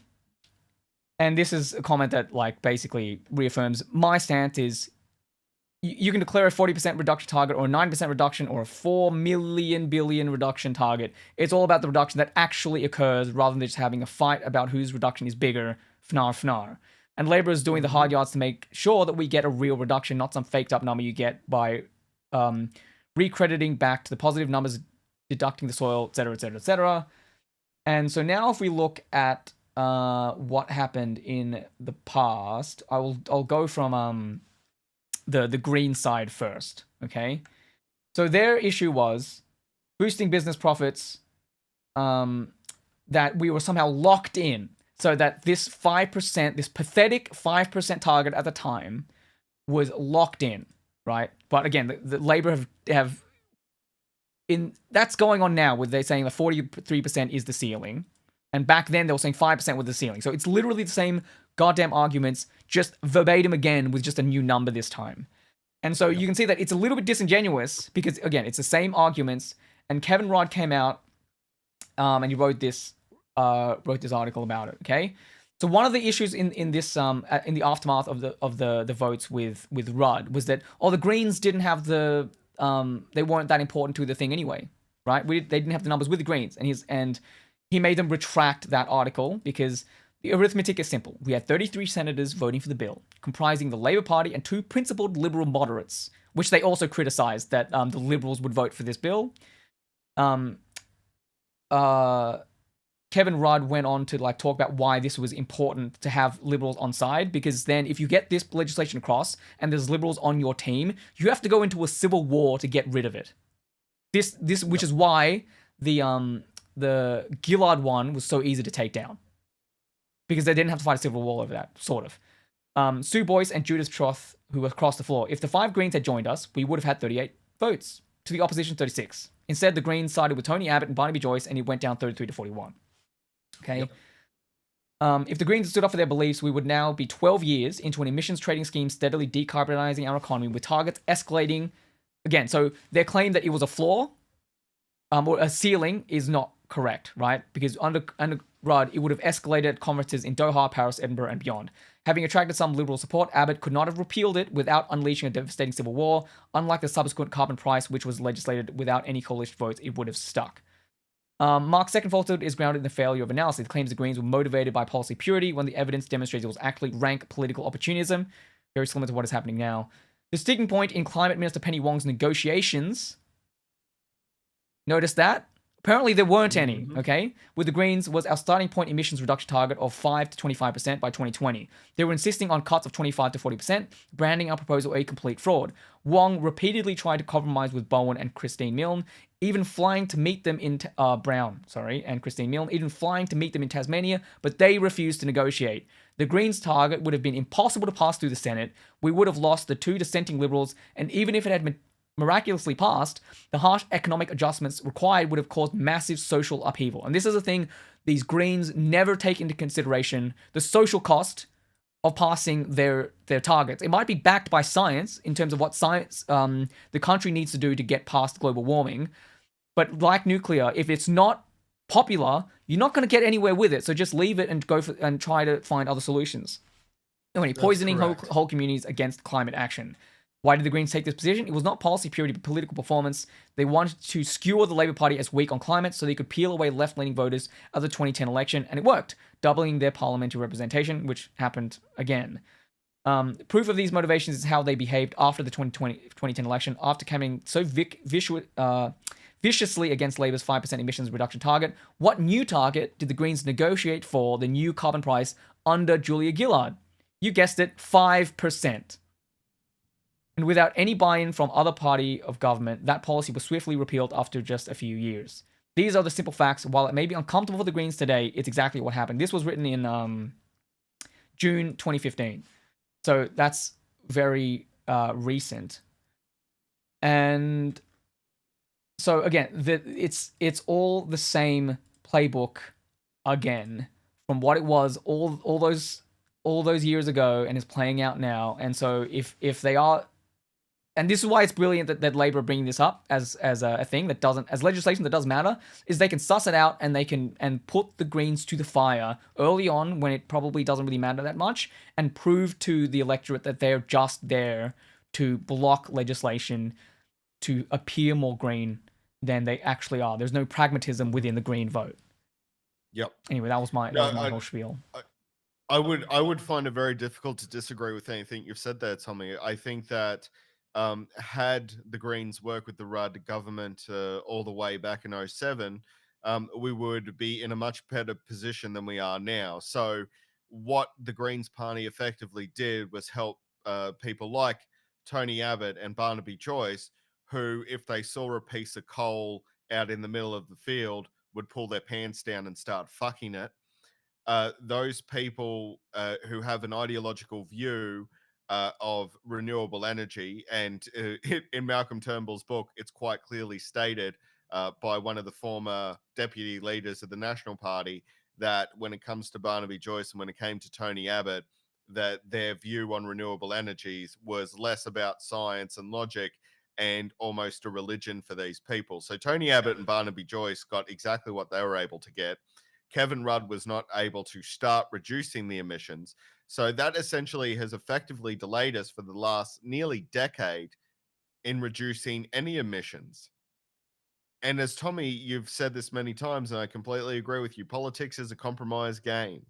this is a comment that like basically reaffirms my stance is you can declare a 40% reduction target or a 9% reduction or a 4 million billion reduction target. It's all about the reduction that actually occurs rather than just having a fight about whose reduction is bigger, fnar. And Labor is doing the hard yards to make sure that we get a real reduction, not some faked up number you get by recrediting back to the positive numbers, deducting the soil, etc., etc., etc. And so now if we look at what happened in the past, I'll go from the Green side first, okay? So their issue was boosting business profits, that we were somehow locked in. So that this 5%, this pathetic 5% target at the time was locked in, right? But again, the Labor have that's going on now with they saying the 43% is the ceiling. And back then they were saying 5% was the ceiling. So it's literally the same goddamn arguments, just verbatim again with just a new number this time. And so you can see that it's a little bit disingenuous because again, it's the same arguments. And Kevin Rudd came out and he wrote this article about it. Okay, so one of the issues in this in the aftermath of the votes with Rudd was that the Greens didn't have they weren't that important to the thing anyway, right? They didn't have the numbers with the Greens, and he made them retract that article because the arithmetic is simple. We had 33 senators voting for the bill, comprising the Labor Party and 2 principled Liberal moderates, which they also criticised that the Liberals would vote for this bill. Kevin Rudd went on to like talk about why this was important to have Liberals on side, because then if you get this legislation across and there's Liberals on your team, you have to go into a civil war to get rid of it. This which is why the Gillard one was so easy to take down, because they didn't have to fight a civil war over that, sort of. Sue Boyce and Judith Troth, who were across the floor. If the 5 Greens had joined us, we would have had 38 votes to the opposition 36. Instead, the Greens sided with Tony Abbott and Barnaby Joyce, and it went down 33 to 41. Okay. Yep. If the Greens had stood up for their beliefs, we would now be 12 years into an emissions trading scheme steadily decarbonizing our economy with targets escalating. Again, so their claim that it was a floor or a ceiling is not correct, right? Because under Rudd, it would have escalated at conferences in Doha, Paris, Edinburgh, and beyond. Having attracted some liberal support, Abbott could not have repealed it without unleashing a devastating civil war. Unlike the subsequent carbon price, which was legislated without any coalition votes, it would have stuck. Mark's second falsehood is grounded in the failure of analysis. It claims the Greens were motivated by policy purity when the evidence demonstrates it was actually rank political opportunism, very similar to what is happening now. The sticking point in Climate Minister Penny Wong's negotiations, notice that? Apparently there weren't any, okay? With the Greens was our starting point emissions reduction target of 5 to 25% by 2020. They were insisting on cuts of 25 to 40%, branding our proposal a complete fraud. Wong repeatedly tried to compromise with Bowen and Christine Milne, even flying to meet them in and Christine Milne, even flying to meet them in Tasmania, but they refused to negotiate. The Greens' target would have been impossible to pass through the Senate. We would have lost the 2 dissenting Liberals, and even if it had been miraculously passed, the harsh economic adjustments required would have caused massive social upheaval. And this is a thing these Greens never take into consideration, the social cost of passing their targets. It might be backed by science in terms of what science the country needs to do to get past global warming. But like nuclear, if it's not popular, you're not going to get anywhere with it. So just leave it and and try to find other solutions. Anyway, poisoning whole communities against climate action. Why did the Greens take this position? It was not policy purity, but political performance. They wanted to skewer the Labour Party as weak on climate so they could peel away left-leaning voters of the 2010 election, and it worked, doubling their parliamentary representation, which happened again. Proof of these motivations is how they behaved after the 2010 election, after coming so viciously against Labour's 5% emissions reduction target. What new target did the Greens negotiate for the new carbon price under Julia Gillard? You guessed it, 5%. And without any buy-in from other party of government, that policy was swiftly repealed after just a few years. These are the simple facts. While it may be uncomfortable for the Greens today, it's exactly what happened. This was written in June 2015. So that's very recent. And so again, it's all the same playbook again from what it was all those years ago, and is playing out now. And so if they are, and this is why it's brilliant that Labour are bringing this up as a thing that doesn't, as legislation that does matter, is they can suss it out and they can put the Greens to the fire early on when it probably doesn't really matter that much, and prove to the electorate that they're just there to block legislation to appear more green than they actually are. There's no pragmatism within the Green vote. Yep. Anyway, that was my whole spiel. I would find it very difficult to disagree with anything you've said there, Tommy. I think that had the Greens worked with the Rudd government all the way back in 2007, we would be in a much better position than we are now. So what the Greens party effectively did was help people like Tony Abbott and Barnaby Joyce, who, if they saw a piece of coal out in the middle of the field, would pull their pants down and start fucking it. Those people who have an ideological view of renewable energy, and in Malcolm Turnbull's book, it's quite clearly stated by one of the former deputy leaders of the National Party that when it comes to Barnaby Joyce and when it came to Tony Abbott, that their view on renewable energies was less about science and logic and almost a religion for these people. So Tony Abbott and Barnaby Joyce got exactly what they were able to get. Kevin Rudd was not able to start reducing the emissions. So that essentially has effectively delayed us for the last nearly decade in reducing any emissions. And as Tommy, you've said this many times, and I completely agree with you, politics is a compromise game.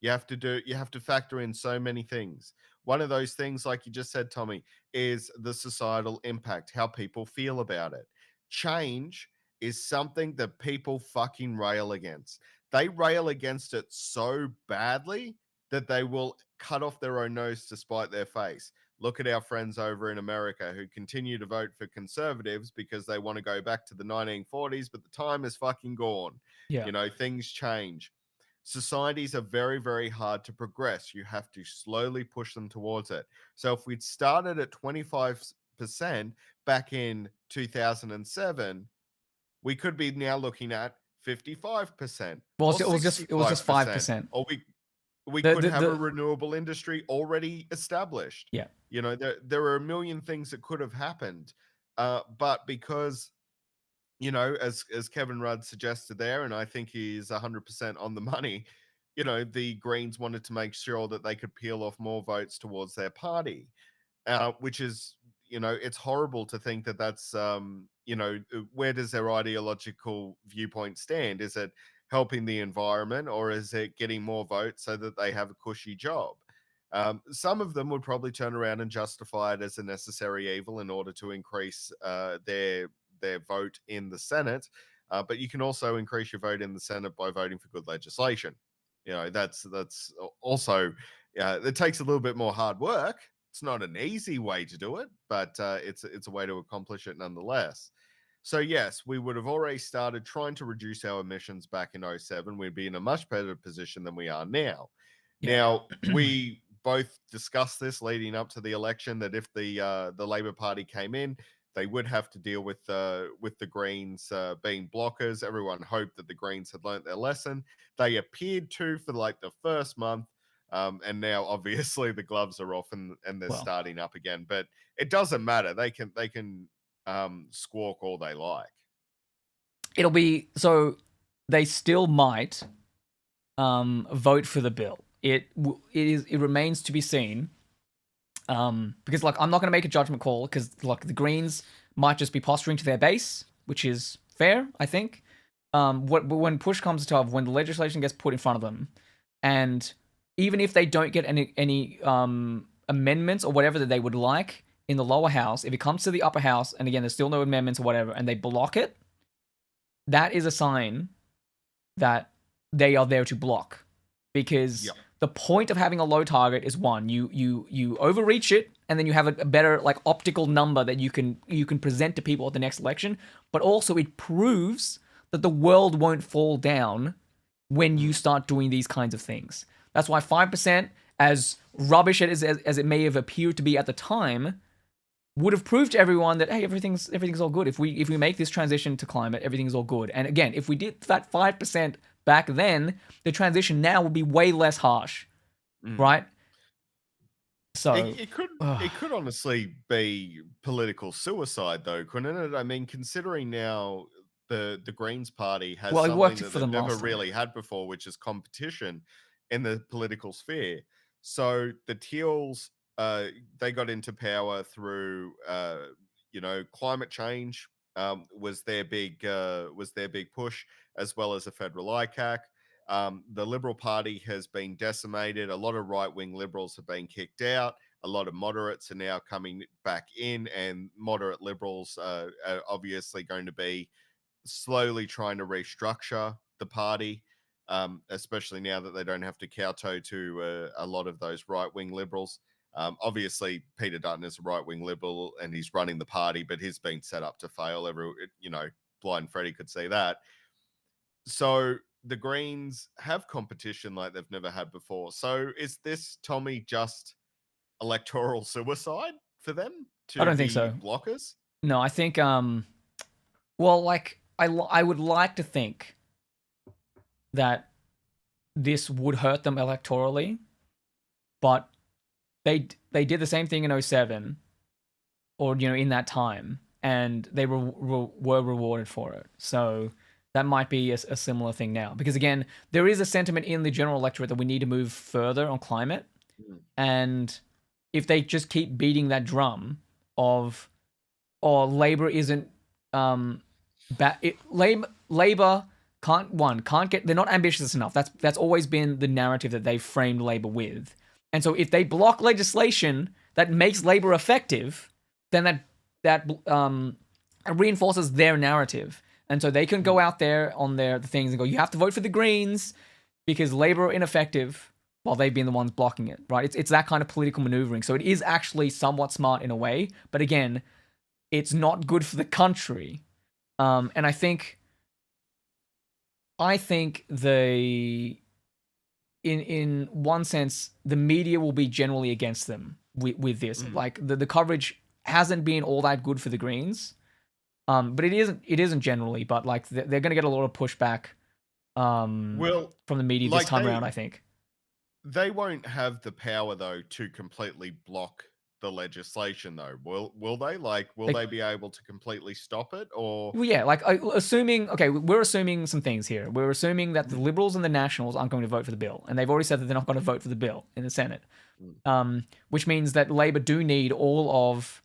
You have to factor in so many things. One of those things, like you just said, Tommy, is the societal impact, how people feel about it. Change is something that people fucking rail against. They rail against it so badly that they will cut off their own nose to spite their face. Look at our friends over in America who continue to vote for conservatives because they want to go back to the 1940s, but the time is fucking gone. Yeah. You know, things change. societies are very, very hard to progress. You have to slowly push them towards it. So if we'd started at 25% back in 2007, we could be now looking at 55% Well, or it was just 65%, 5%. or we The could the have a the renewable industry already established. yeah. You know, there are a million things that could have happened, but because, you know, as Kevin Rudd suggested there, and I think he's 100% on the money, you know, the Greens wanted to make sure that they could peel off more votes towards their party, which is, you know, it's horrible to think that that's, you know, where does their ideological viewpoint stand? Is it helping the environment, or is it getting more votes so that they have a cushy job? Some of them would probably turn around and justify it as a necessary evil in order to increase their vote in the Senate. But you can also increase your vote in the Senate by voting for good legislation. You know, that's also it takes a little bit more hard work. It's not an easy way to do it, but it's a way to accomplish it nonetheless. So yes, we would have already started trying to reduce our emissions back in '07. We'd be in a much better position than we are now. Yeah. Now, we both discussed this leading up to the election, that if the Labor Party came in, they would have to deal with the Greens being blockers. Everyone hoped that the Greens had learnt their lesson. They appeared to for like the first month, and now obviously the gloves are off and they're Well, starting up again. But it doesn't matter. They can squawk all they like. it'll be so they still might vote for the bill. It remains to be seen. Because like I'm not going to make a judgment call because like the Greens might just be posturing to their base, which is fair, I think. When push comes to shove, when the legislation gets put in front of them, and even if they don't get any amendments or whatever that they would like in the lower house, if it comes to the upper house, and again there's still no amendments or whatever, and they block it, that is a sign that they are there to block, because Yep. the point of having a low target is one, you overreach it, and then you have a better like optical number that you can present to people at the next election, but also it proves that the world won't fall down when you start doing these kinds of things. That's why 5%, as rubbish as it may have appeared to be at the time, would have proved to everyone that hey, everything's all good. If we make this transition to climate, everything's all good. And again, if we did that 5% back then, the transition now would be way less harsh, right? So It could honestly be political suicide, though, couldn't it? I mean, considering now the Greens Party has well, it something worked that for they've them never last time. really had before, which is competition in the political sphere. So the Teals, they got into power through, you know, climate change was their big push, as well as a federal ICAC. The Liberal Party has been decimated. A lot of right-wing liberals have been kicked out. A lot of moderates are now coming back in, and moderate liberals are obviously going to be slowly trying to restructure the party, especially now that they don't have to kowtow to a lot of those right-wing liberals. Obviously, Peter Dutton is a right-wing liberal and he's running the party, but he's been set up to fail. You know, blind Freddie could see that. So the Greens have competition like they've never had before. So is this, Tommy, just electoral suicide for them I to don't think be so. blockers? No, I think well, like I would like to think that this would hurt them electorally, but they did the same thing in '07, or you know, in that time, and they were rewarded for it. So that might be a similar thing now, because again, there is a sentiment in the general electorate that we need to move further on climate, and if they just keep beating that drum of, or Labor isn't Labor can't get, they're not ambitious enough. That's always been the narrative that they've framed Labor with. And so if they block legislation that makes Labor effective, then that reinforces their narrative. And so they can go out there on the things and go, you have to vote for the Greens because Labor are ineffective, while they've been the ones blocking it, right? It's that kind of political maneuvering. So it is actually somewhat smart in a way, but again, it's not good for the country. And I think the in one sense, the media will be generally against them with this. Mm. Like the coverage hasn't been all that good for the Greens. But it isn't generally, but like they're going to get a lot of pushback Well, from the media this like time around, I think. they won't have the power though to completely block the legislation though. Will they? Like, will Like, they be able to completely stop it or? well, yeah, like assuming, okay, we're assuming some things here. We're assuming that the Mm, Liberals and the Nationals aren't going to vote for the bill, and they've already said that they're not going to vote for the bill in the Senate. mm, Which means that Labor do need all of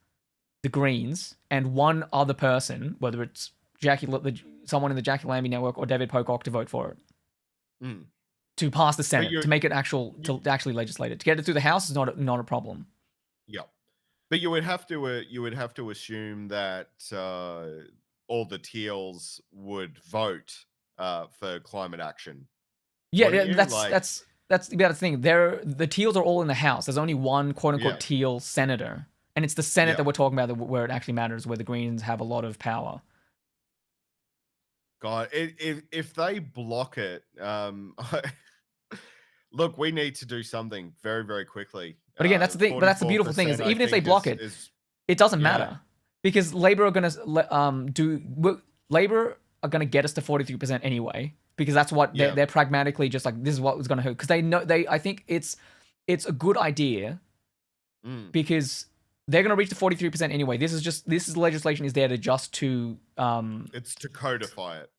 the Greens and one other person, whether it's someone in the Jackie Lambie network or David Pocock, to vote for it mm. to pass the But Senate to make it you to actually legislate it. To get it through the House is not a problem. yeah. But you would have to assume that all the teals would vote for climate action, Yeah, wouldn't you? Like, that's the thing. The Teals are all in the House. There's only one quote yeah, unquote Teal senator, and it's the Senate yeah. that we're talking about where it actually matters, where the Greens have a lot of power. God, if they block it, look, we need to do something very, very quickly. But again, that's the thing. But that's the beautiful thing is 44%, I even if they think block it, is it doesn't yeah, matter because Labor are going to Labor are going to get us to 43% anyway because that's what yeah, they're pragmatically just like this is what was going to hurt because they know I think it's a good idea mm, because they're going to reach the 43% anyway. This is legislation is there to just to it's to codify it.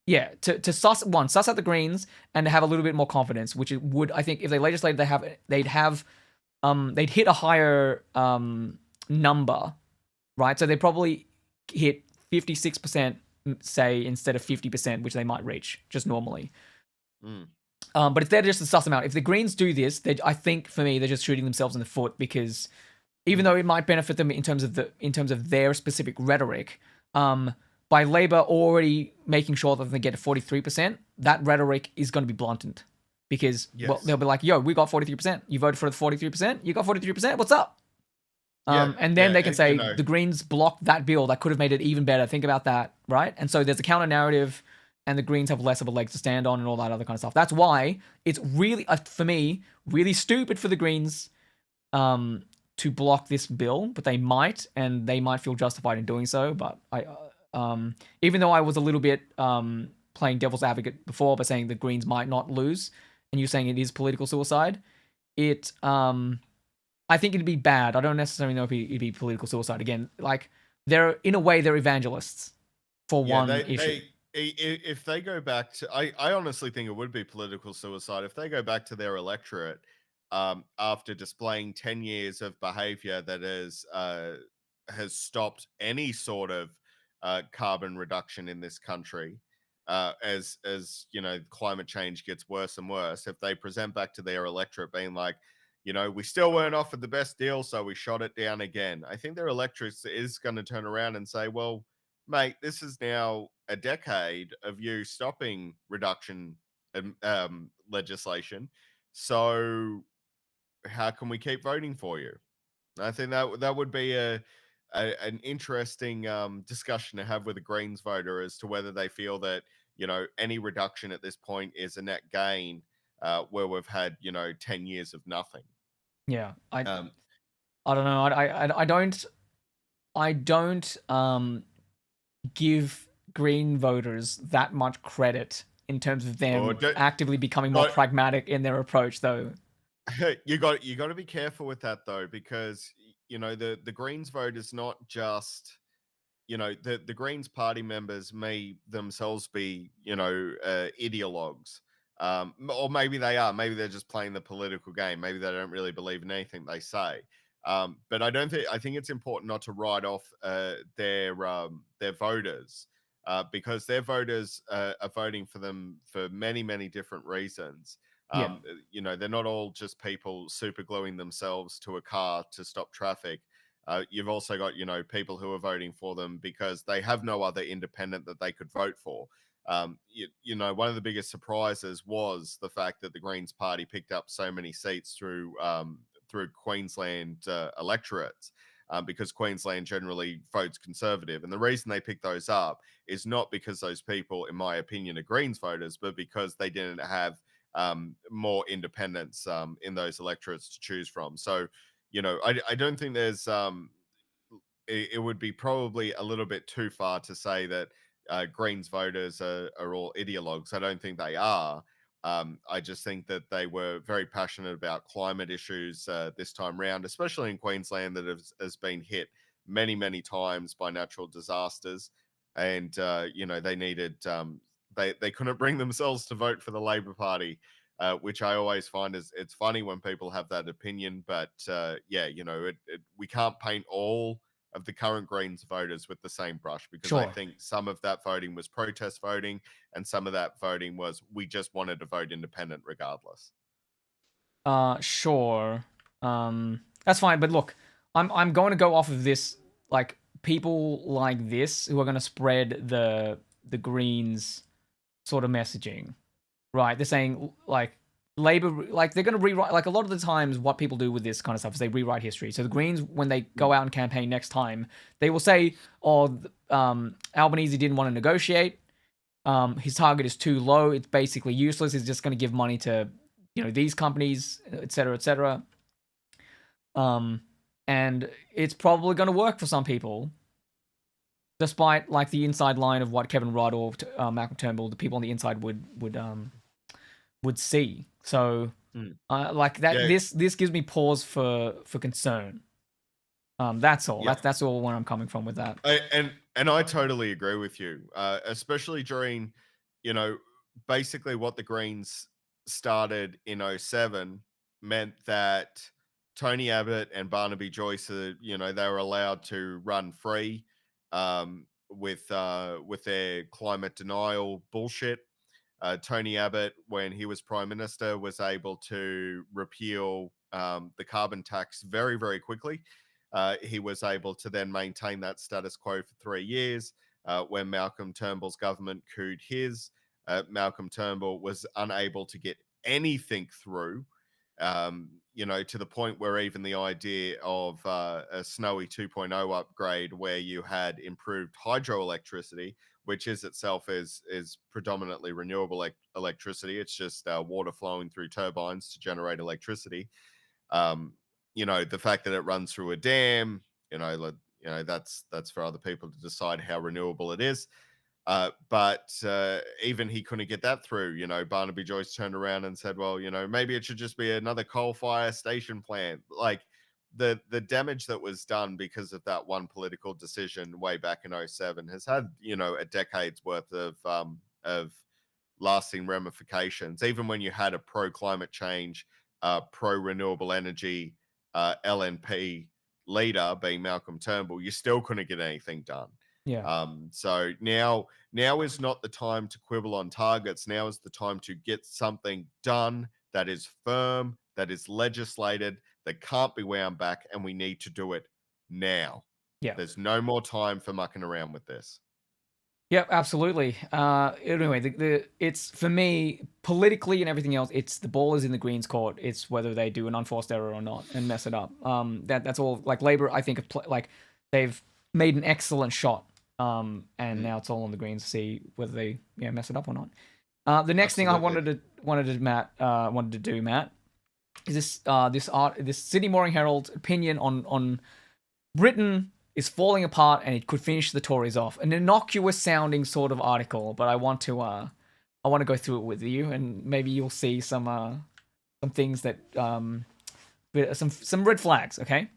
yeah to suss out the Greens and to have a little bit more confidence, which it would I think if they legislated they'd hit a higher number, right? So they probably hit 56%, say, instead of 50%, which they might reach just normally. Mm, But it's there just to suss them out. If the Greens do this, I think for me they're just shooting themselves in the foot because even mm, though it might benefit them in terms of their specific rhetoric, by Labor already making sure that they get to 43%, that rhetoric is going to be blunted because they'll yes, be like, "Yo, we got 43%. You voted for the 43%. You got 43%. What's up?" yeah, And then yeah. they can You say know, the Greens blocked that bill that could have made it even better. Think about that, right? And so there's a counter narrative, and the Greens have less of a leg to stand on, and all that other kind of stuff. That's why it's really, for me, really stupid for the Greens to block this bill, but they might, and they might feel justified in doing so. But even though I was a little bit playing devil's advocate before by saying the Greens might not lose, and you saying it is political suicide, it I think it'd be bad. I don't necessarily know if it'd be political suicide. Again, like they're in a way they're evangelists for yeah, one issue. if they go back to, I honestly think it would be political suicide if they go back to their electorate after displaying 10 years of behavior that has stopped any sort of carbon reduction in this country. As you know, climate change gets worse and worse. If they present back to their electorate being like, you know, we still weren't offered the best deal, so we shot it down again. I think their electorate is going to turn around and say, well, mate, this is now a decade of you stopping reduction legislation. So how can we keep voting for you? I think that would be an interesting discussion to have with a Greens voter as to whether they feel that, you know, any reduction at this point is a net gain, where we've had, you know, 10 years of nothing. Yeah, Um, I don't know. I don't give Green voters that much credit in terms of or them actively becoming more but pragmatic in their approach, though. you got to be careful with that though, because you know the Greens vote is not just, you know, the Greens party members may themselves be, you know, ideologues, or maybe they are, maybe they're just playing the political game, maybe they don't really believe in anything they say. But I think it's important not to write off their voters, because their voters are voting for them for many different reasons. Yeah, You know, they're not all just people super gluing themselves to a car to stop traffic. You've also got, you know, people who are voting for them because they have no other independent that they could vote for. You know, one of the biggest surprises was the fact that the Greens Party picked up so many seats through Queensland electorates. Because Queensland generally votes Conservative. And the reason they picked those up is not because those people, in my opinion, are Greens voters, but because they didn't have more independence in those electorates to choose from. So, I don't think there's it would be probably a little bit too far to say that Greens voters are all ideologues. I don't think they are. I just think that they were very passionate about climate issues this time round, especially in Queensland, that has been hit many, many times by natural disasters. And, they needed, they couldn't bring themselves to vote for the Labor Party. Which I always find is it's funny when people have that opinion, but yeah, we can't paint all of the current Greens voters with the same brush, because I Sure. think some of that voting was protest voting and some of that voting was we just wanted to vote independent regardless. Sure. That's fine. But look, I'm going to go off of this. Like people like this who are going to spread the Greens sort of messaging, right? They're saying like Labor, like they're going to rewrite. Like a lot of the times, what people do with this kind of stuff is they rewrite history. So the Greens, when they go out and campaign next time, they will say, "Oh, Albanese didn't want to negotiate. His target is too low. It's basically useless. He's just going to give money to, these companies, etc., etc." And it's probably going to work for some people, despite like the inside line of what Kevin Rudd or Malcolm Turnbull, the people on the inside would see. So, Mm. like that, Yeah, this gives me pause for concern. That's all. yeah. That's all where I'm coming from with that. And I totally agree with you, especially during, you know, basically what the Greens started in '07 meant that Tony Abbott and Barnaby Joyce, they were allowed to run free with their climate denial bullshit. Tony Abbott, when he was prime minister, was able to repeal the carbon tax very, very quickly. He was able to then maintain that status quo for 3 years. When Malcolm Turnbull's government couped his, Malcolm Turnbull was unable to get anything through, to the point where even the idea of a Snowy 2.0 upgrade where you had improved hydroelectricity, which is itself is predominantly renewable electricity. It's just water flowing through turbines to generate electricity. The fact that it runs through a dam, that's for other people to decide how renewable it is. But even he couldn't get that through. Barnaby Joyce turned around and said, well, maybe it should just be another coal fire station plant. Like the damage that was done because of that one political decision way back in '07 has had, a decade's worth of lasting ramifications. Even when you had a pro climate change, pro renewable energy LNP leader being Malcolm Turnbull, you still couldn't get anything done. Yeah. So now is not the time to quibble on targets. Now is the time to get something done that is firm, that is legislated, that can't be wound back, and we need to do it now. Yeah. There's no more time for mucking around with this. Yep, absolutely. Anyway, it's for me politically and everything else. It's the ball is in the Greens' court. It's whether they do an unforced error or not and mess it up. That's all. Like Labor, I think, like they've made an excellent shot. And now it's all on the Greens to see whether they mess it up or not. The next thing I wanted to do, Matt, is this Sydney Morning Herald opinion on Britain is falling apart and it could finish the Tories off. An innocuous sounding sort of article, but I want to go through it with you, and maybe you'll see some things that some red flags. Okay,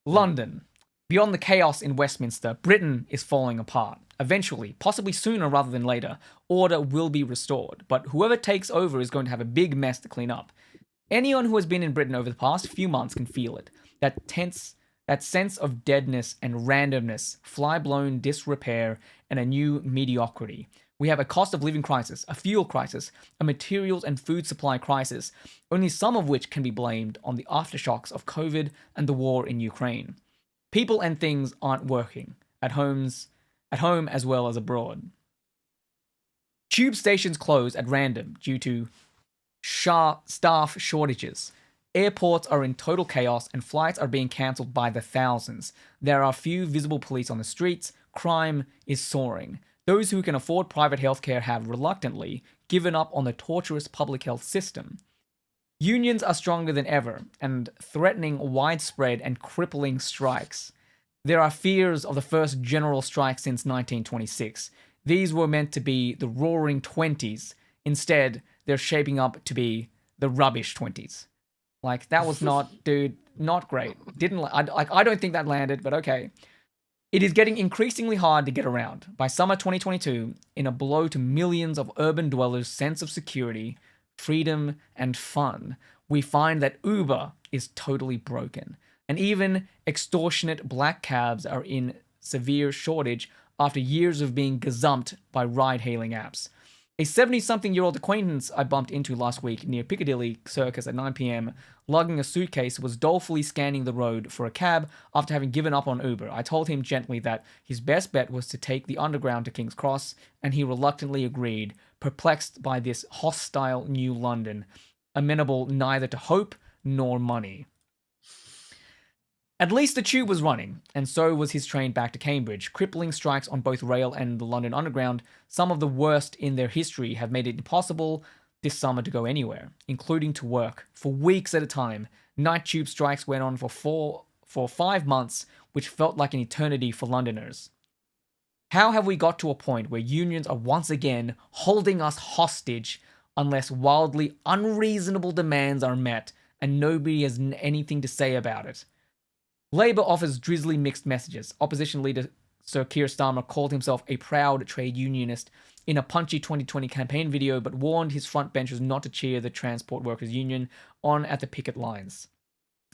London. Beyond the chaos in Westminster, Britain is falling apart. Eventually, possibly sooner rather than later, order will be restored. But whoever takes over is going to have a big mess to clean up. Anyone who has been in Britain over the past few months can feel it. That sense of deadness and randomness, fly-blown disrepair, and a new mediocrity. We have a cost of living crisis, a fuel crisis, a materials and food supply crisis, only some of which can be blamed on the aftershocks of COVID and the war in Ukraine. People and things aren't working, at home as well as abroad. Tube stations close at random due to staff shortages. Airports are in total chaos and flights are being cancelled by the thousands. There are few visible police on the streets. Crime is soaring. Those who can afford private healthcare have reluctantly given up on the torturous public health system. Unions are stronger than ever and threatening widespread and crippling strikes. There are fears of the first general strike since 1926. These were meant to be the roaring 20s. Instead, they're shaping up to be the rubbish 20s. Like, that was not, dude, not great. I don't think that landed, but okay. It is getting increasingly hard to get around. By summer 2022, in a blow to millions of urban dwellers' sense of security, freedom, and fun, we find that Uber is totally broken. And even extortionate black cabs are in severe shortage after years of being gazumped by ride hailing apps. A 70-something-year-old acquaintance I bumped into last week near Piccadilly Circus at 9 p.m., lugging a suitcase, was dolefully scanning the road for a cab after having given up on Uber. I told him gently that his best bet was to take the Underground to King's Cross, and he reluctantly agreed, perplexed by this hostile new London, amenable neither to hope nor money. At least the tube was running, and so was his train back to Cambridge. Crippling strikes on both rail and the London Underground, some of the worst in their history, have made it impossible this summer to go anywhere, including to work, for weeks at a time. Night tube strikes went on for 5 months, which felt like an eternity for Londoners. How have we got to a point where unions are once again holding us hostage unless wildly unreasonable demands are met and nobody has anything to say about it? Labour offers drizzly mixed messages. Opposition leader Sir Keir Starmer called himself a proud trade unionist in a punchy 2020 campaign video, but warned his frontbenchers not to cheer the Transport Workers Union on at the picket lines.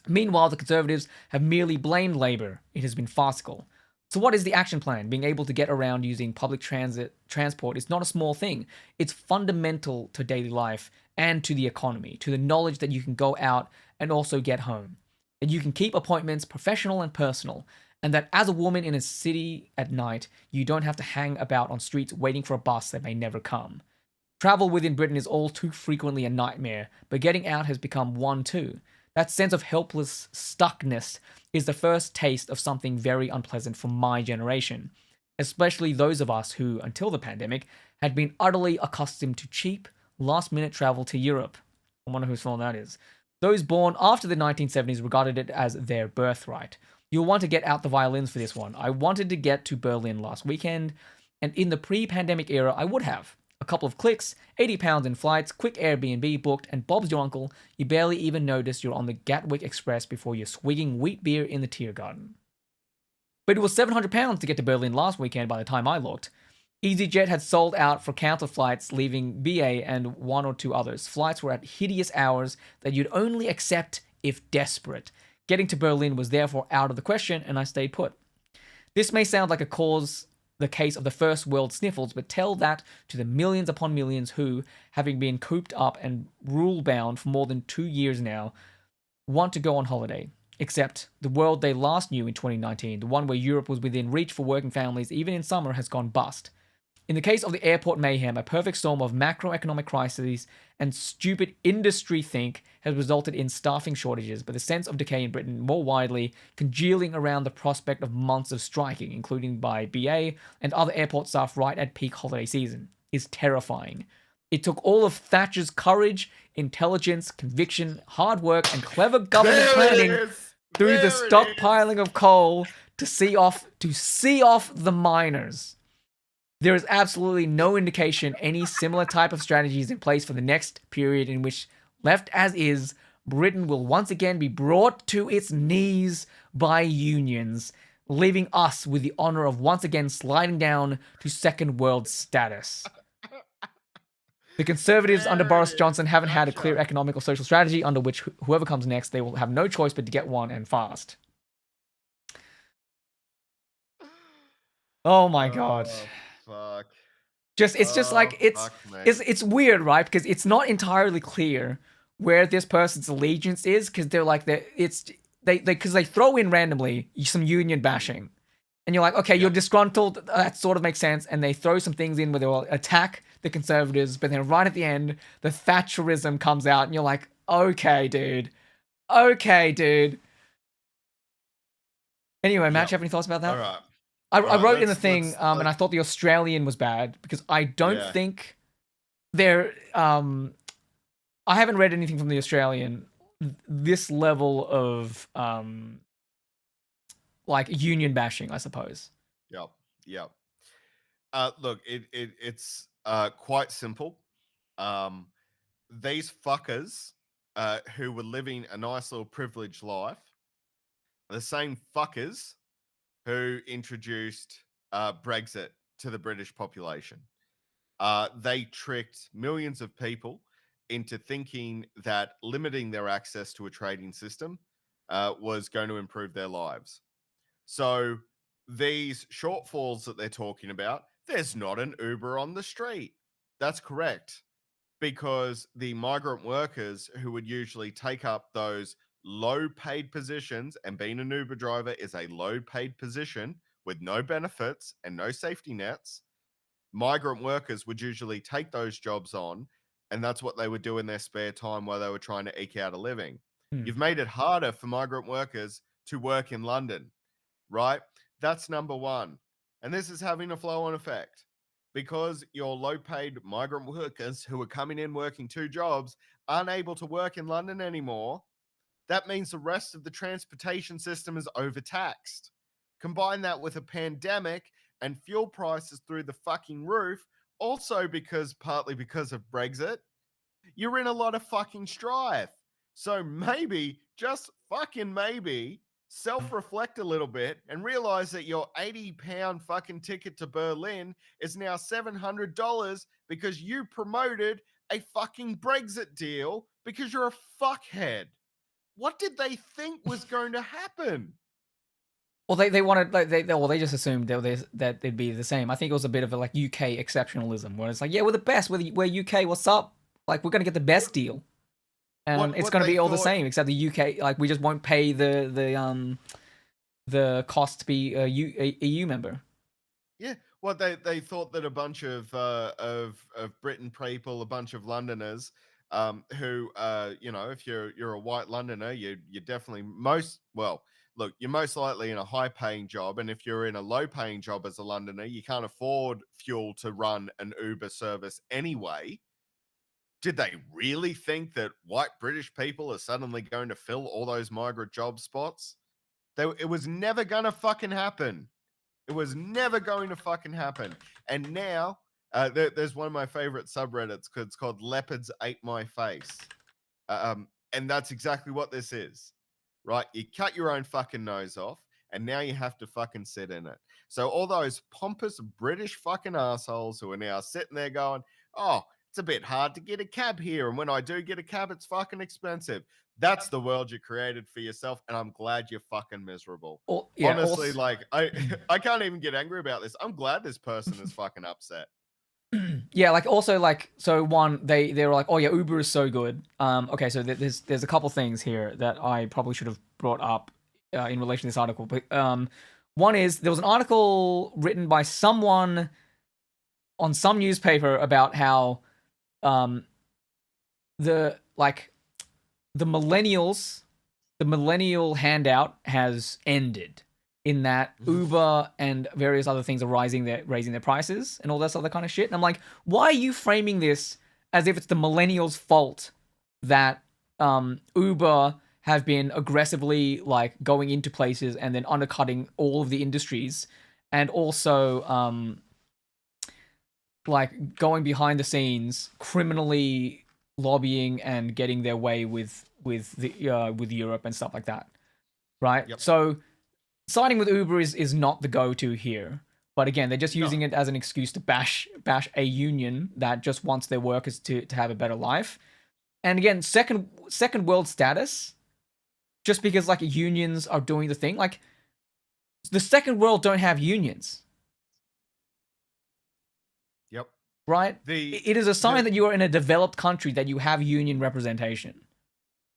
Meanwhile, the Conservatives have merely blamed Labour. It has been farcical. So what is the action plan? Being able to get around using public transport is not a small thing. It's fundamental to daily life and to the economy, to the knowledge that you can go out and also get home. That you can keep appointments professional and personal, and that as a woman in a city at night, you don't have to hang about on streets waiting for a bus that may never come. Travel within Britain is all too frequently a nightmare, but getting out has become one too. That sense of helpless stuckness is the first taste of something very unpleasant for my generation, especially those of us who, until the pandemic, had been utterly accustomed to cheap, last-minute travel to Europe. I wonder whose fault that is. Those born after the 1970s regarded it as their birthright. You'll want to get out the violins for this one. I wanted to get to Berlin last weekend, and in the pre-pandemic era, I would have. A couple of clicks, £80 in flights, quick Airbnb booked, and Bob's your uncle. You barely even notice you're on the Gatwick Express before you're swigging wheat beer in the Tiergarten. But it was £700 to get to Berlin last weekend by the time I looked. EasyJet had sold out for counter flights, leaving BA and one or two others. Flights were at hideous hours that you'd only accept if desperate. Getting to Berlin was therefore out of the question, and I stayed put. This may sound like the case of the first world sniffles, but tell that to the millions upon millions who, having been cooped up and rule-bound for more than 2 years now, want to go on holiday. Except the world they last knew in 2019, the one where Europe was within reach for working families even in summer, has gone bust. In the case of the airport mayhem, a perfect storm of macroeconomic crises and stupid industry think has resulted in staffing shortages, but the sense of decay in Britain more widely, congealing around the prospect of months of striking, including by BA and other airport staff right at peak holiday season, is terrifying. It took all of Thatcher's courage, intelligence, conviction, hard work, and clever government planning through the stockpiling of coal to see off the miners. There is absolutely no indication any similar type of strategy is in place for the next period in which, left as is, Britain will once again be brought to its knees by unions, leaving us with the honor of once again sliding down to second world status. The Conservatives under Boris Johnson haven't had a clear economic or social strategy under which whoever comes next, they will have no choice but to get one, and fast. Oh my god. Fuck. It's weird, right? Because it's not entirely clear where this person's allegiance is, because they throw in randomly some union bashing, and you're like, okay, you're disgruntled. That sort of makes sense. And they throw some things in where they will attack the Conservatives, but then right at the end, the Thatcherism comes out, and you're like, okay, dude. Anyway, Matt, you have any thoughts about that? All right. All I right, wrote in the thing, let and I thought the Australian was bad because I don't yeah. think there. I haven't read anything from the Australian this level of like union bashing, I suppose. Yep. Yep. Look, it's quite simple. Um, these fuckers who were living a nice little privileged life, the same fuckers who introduced Brexit to the British population. They tricked millions of people into thinking that limiting their access to a trading system was going to improve their lives. So these shortfalls that they're talking about, there's not an Uber on the street. That's correct. Because the migrant workers who would usually take up those low paid positions, and being an Uber driver is a low paid position with no benefits and no safety nets, migrant workers would usually take those jobs on, and that's what they would do in their spare time while they were trying to eke out a living. Hmm. You've made it harder for migrant workers to work in London, right? That's number one. And this is having a flow on effect because your low paid migrant workers who are coming in working two jobs aren't able to work in London anymore. That means the rest of the transportation system is overtaxed. Combine that with a pandemic and fuel prices through the fucking roof, also partly because of Brexit, you're in a lot of fucking strife. So maybe, just fucking maybe, self reflect a little bit and realize that your £80 fucking ticket to Berlin is now $700 because you promoted a fucking Brexit deal because you're a fuckhead. What did they think was going to happen? Well, they wanted like they just assumed that they'd be the same. I think it was a bit of a like UK exceptionalism, where it's like, yeah, we're the best, we're UK, what's up? Like we're gonna get the best deal, and it's What gonna they be all the thought? same except the UK. Like we just won't pay the cost to be a EU member. Yeah, what they thought that a bunch of Britain people, a bunch of Londoners, who if you're a white Londoner, you're definitely look, you're most likely in a high paying job, and if you're in a low paying job as a Londoner, you can't afford fuel to run an Uber service anyway. Did they really think that white British people are suddenly going to fill all those migrant job spots? It was never gonna fucking happen. It was never going to fucking happen. And now there's one of my favorite subreddits. It's called Leopards Ate My Face. And that's exactly what this is, right? You cut your own fucking nose off, and now you have to fucking sit in it. So all those pompous British fucking assholes who are now sitting there going, oh, it's a bit hard to get a cab here. And when I do get a cab, it's fucking expensive. That's the world you created for yourself, and I'm glad you're fucking miserable. Or yeah, Honestly, also like I can't even get angry about this. I'm glad this person is fucking upset. yeah, like also like so one they were like, oh yeah, Uber is so good. Okay, so there's a couple things here that I probably should have brought up in relation to this article. But one is there was an article written by someone on some newspaper about how um the like the millennials, the millennial handout has ended in that Uber and various other things are raising their prices and all this other kind of shit. And I'm like, why are you framing this as if it's the millennials' fault that Uber have been aggressively like going into places and then undercutting all of the industries and also like going behind the scenes, criminally lobbying and getting their way with Europe and stuff like that, right? Yep. So siding with Uber is not the go-to here. But again, they're just No. using it as an excuse to bash a union that just wants their workers to have a better life. And again, second world status, just because like unions are doing the thing, like the second world don't have unions, Yep. right? The It is a sign the that you are in a developed country that you have union representation,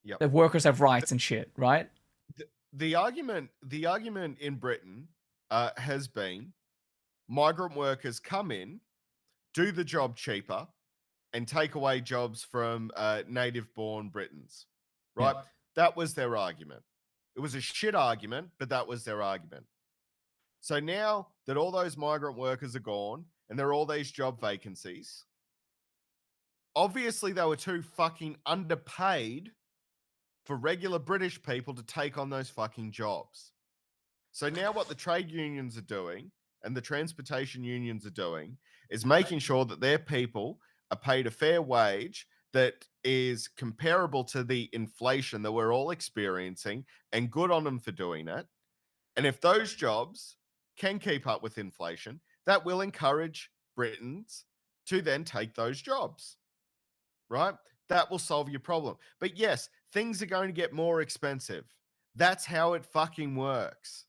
yep. that workers have rights and shit, right? The argument in Britain has been migrant workers come in, do the job cheaper, and take away jobs from native born Britons, Yeah. right? That was their argument. It was a shit argument, but that was their argument. So now that all those migrant workers are gone and there are all these job vacancies, obviously they were too fucking underpaid for regular British people to take on those fucking jobs. So now what the trade unions are doing and the transportation unions are doing is making sure that their people are paid a fair wage that is comparable to the inflation that we're all experiencing, and good on them for doing it. And if those jobs can keep up with inflation, that will encourage Britons to then take those jobs, right? That will solve your problem. But yes, things are going to get more expensive. That's how it fucking works.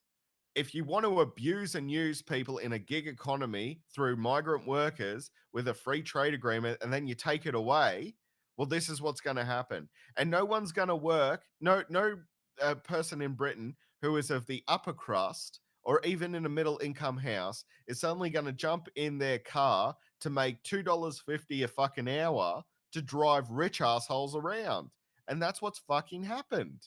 If you want to abuse and use people in a gig economy through migrant workers with a free trade agreement and then you take it away, well, this is what's going to happen. And no one's going to work. No person in Britain who is of the upper crust or even in a middle income house is suddenly going to jump in their car to make $2.50 a fucking hour to drive rich assholes around. And that's what's fucking happened.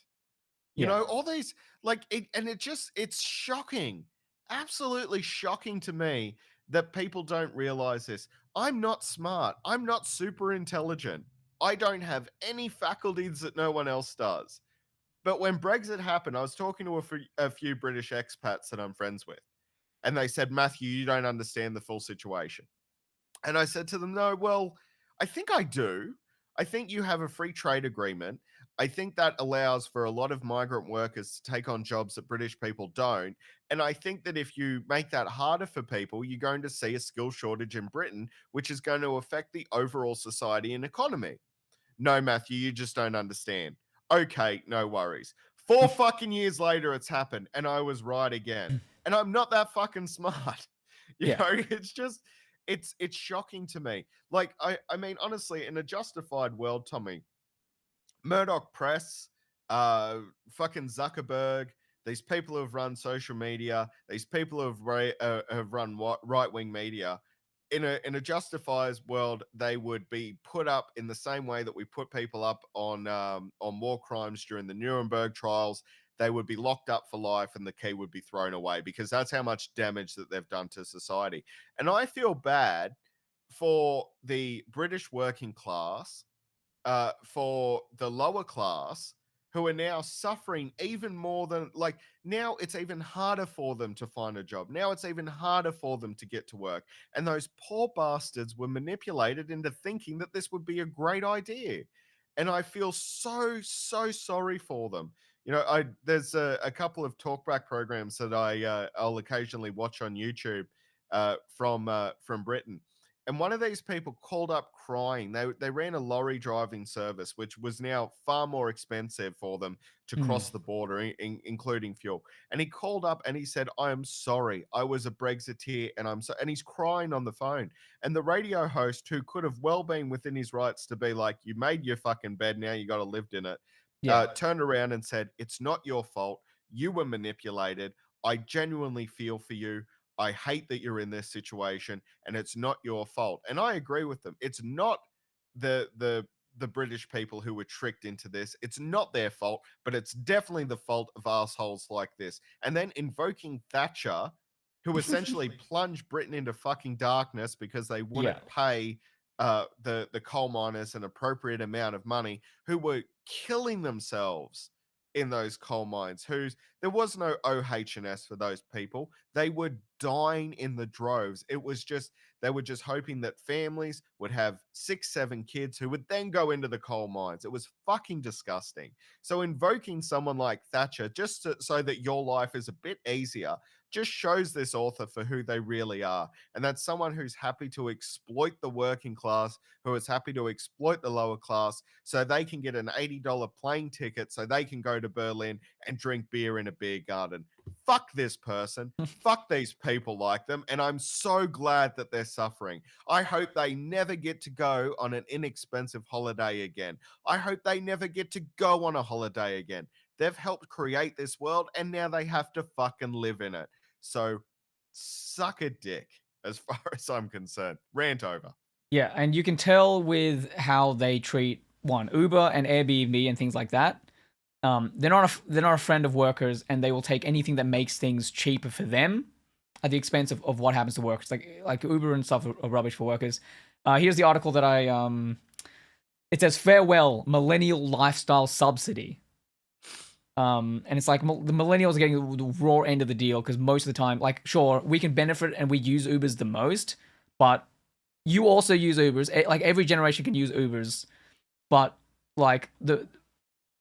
You Yeah. know, all these like it, and it's shocking, absolutely shocking to me that people don't realize this. I'm not smart. I'm not super intelligent. I don't have any faculties that no one else does. But when Brexit happened, I was talking to a few British expats that I'm friends with, and they said, Matthew, you don't understand the full situation. And I said to them, no, well, I think I do. I think you have a free trade agreement. I think that allows for a lot of migrant workers to take on jobs that British people don't. And I think that if you make that harder for people, you're going to see a skill shortage in Britain, which is going to affect the overall society and economy. No, Matthew, you just don't understand. Okay, no worries. 4 fucking years later, it's happened, and I was right again. And I'm not that fucking smart. You Yeah. know, it's just it's shocking to me. Like, I mean, honestly, in a justified world, Tommy, Murdoch Press, fucking Zuckerberg, these people who have run social media, these people who have run right wing media. In a justified world, they would be put up in the same way that we put people up on war crimes during the Nuremberg trials. They would be locked up for life, and the key would be thrown away because that's how much damage that they've done to society. And I feel bad for the British working class, for the lower class who are now suffering even more than, like, now it's even harder for them to find a job. Now it's even harder for them to get to work. And those poor bastards were manipulated into thinking that this would be a great idea. And I feel so sorry for them. You know, there's a couple of talkback programs that I'll occasionally watch on YouTube from Britain, and one of these people called up crying. They ran a lorry driving service, which was now far more expensive for them to Mm. cross the border, including fuel. And he called up and he said, "I am sorry. I was a Brexiteer, and I'm so." And he's crying on the phone. And the radio host, who could have well been within his rights to be like, "You made your fucking bed, now you got to live in it," Yeah. turned around and said, "It's not your fault. You were manipulated. I genuinely feel for you. I hate that you're in this situation, and it's not your fault." And I agree with them. It's not the British people who were tricked into this. It's not their fault, but it's definitely the fault of assholes like this. And then invoking Thatcher, who essentially plunged Britain into fucking darkness because they wouldn't Yeah. pay the coal miners an appropriate amount of money, who were killing themselves in those coal mines, whose there was no OH&S for those people. They were dying in the droves. It was just, they were just hoping that families would have 6, 7 kids who would then go into the coal mines. It was fucking disgusting. So invoking someone like Thatcher so that your life is a bit easier just shows this author for who they really are. And that's someone who's happy to exploit the working class, who is happy to exploit the lower class so they can get an $80 plane ticket so they can go to Berlin and drink beer in a beer garden. Fuck this person. Fuck these people like them. And I'm so glad that they're suffering. I hope they never get to go on an inexpensive holiday again. I hope they never get to go on a holiday again. They've helped create this world, and now they have to fucking live in it. So suck a dick as far as I'm concerned. Rant over. Yeah, and you can tell with how they treat Uber and Airbnb and things like that. They're not a friend of workers, and they will take anything that makes things cheaper for them at the expense of what happens to workers. Like Uber and stuff are rubbish for workers. Here's the article that I it says farewell millennial lifestyle subsidy. And it's like the millennials are getting the raw end of the deal because most of the time, like, sure, we can benefit and we use Ubers the most, but you also use Ubers. Like every generation can use Ubers, but like the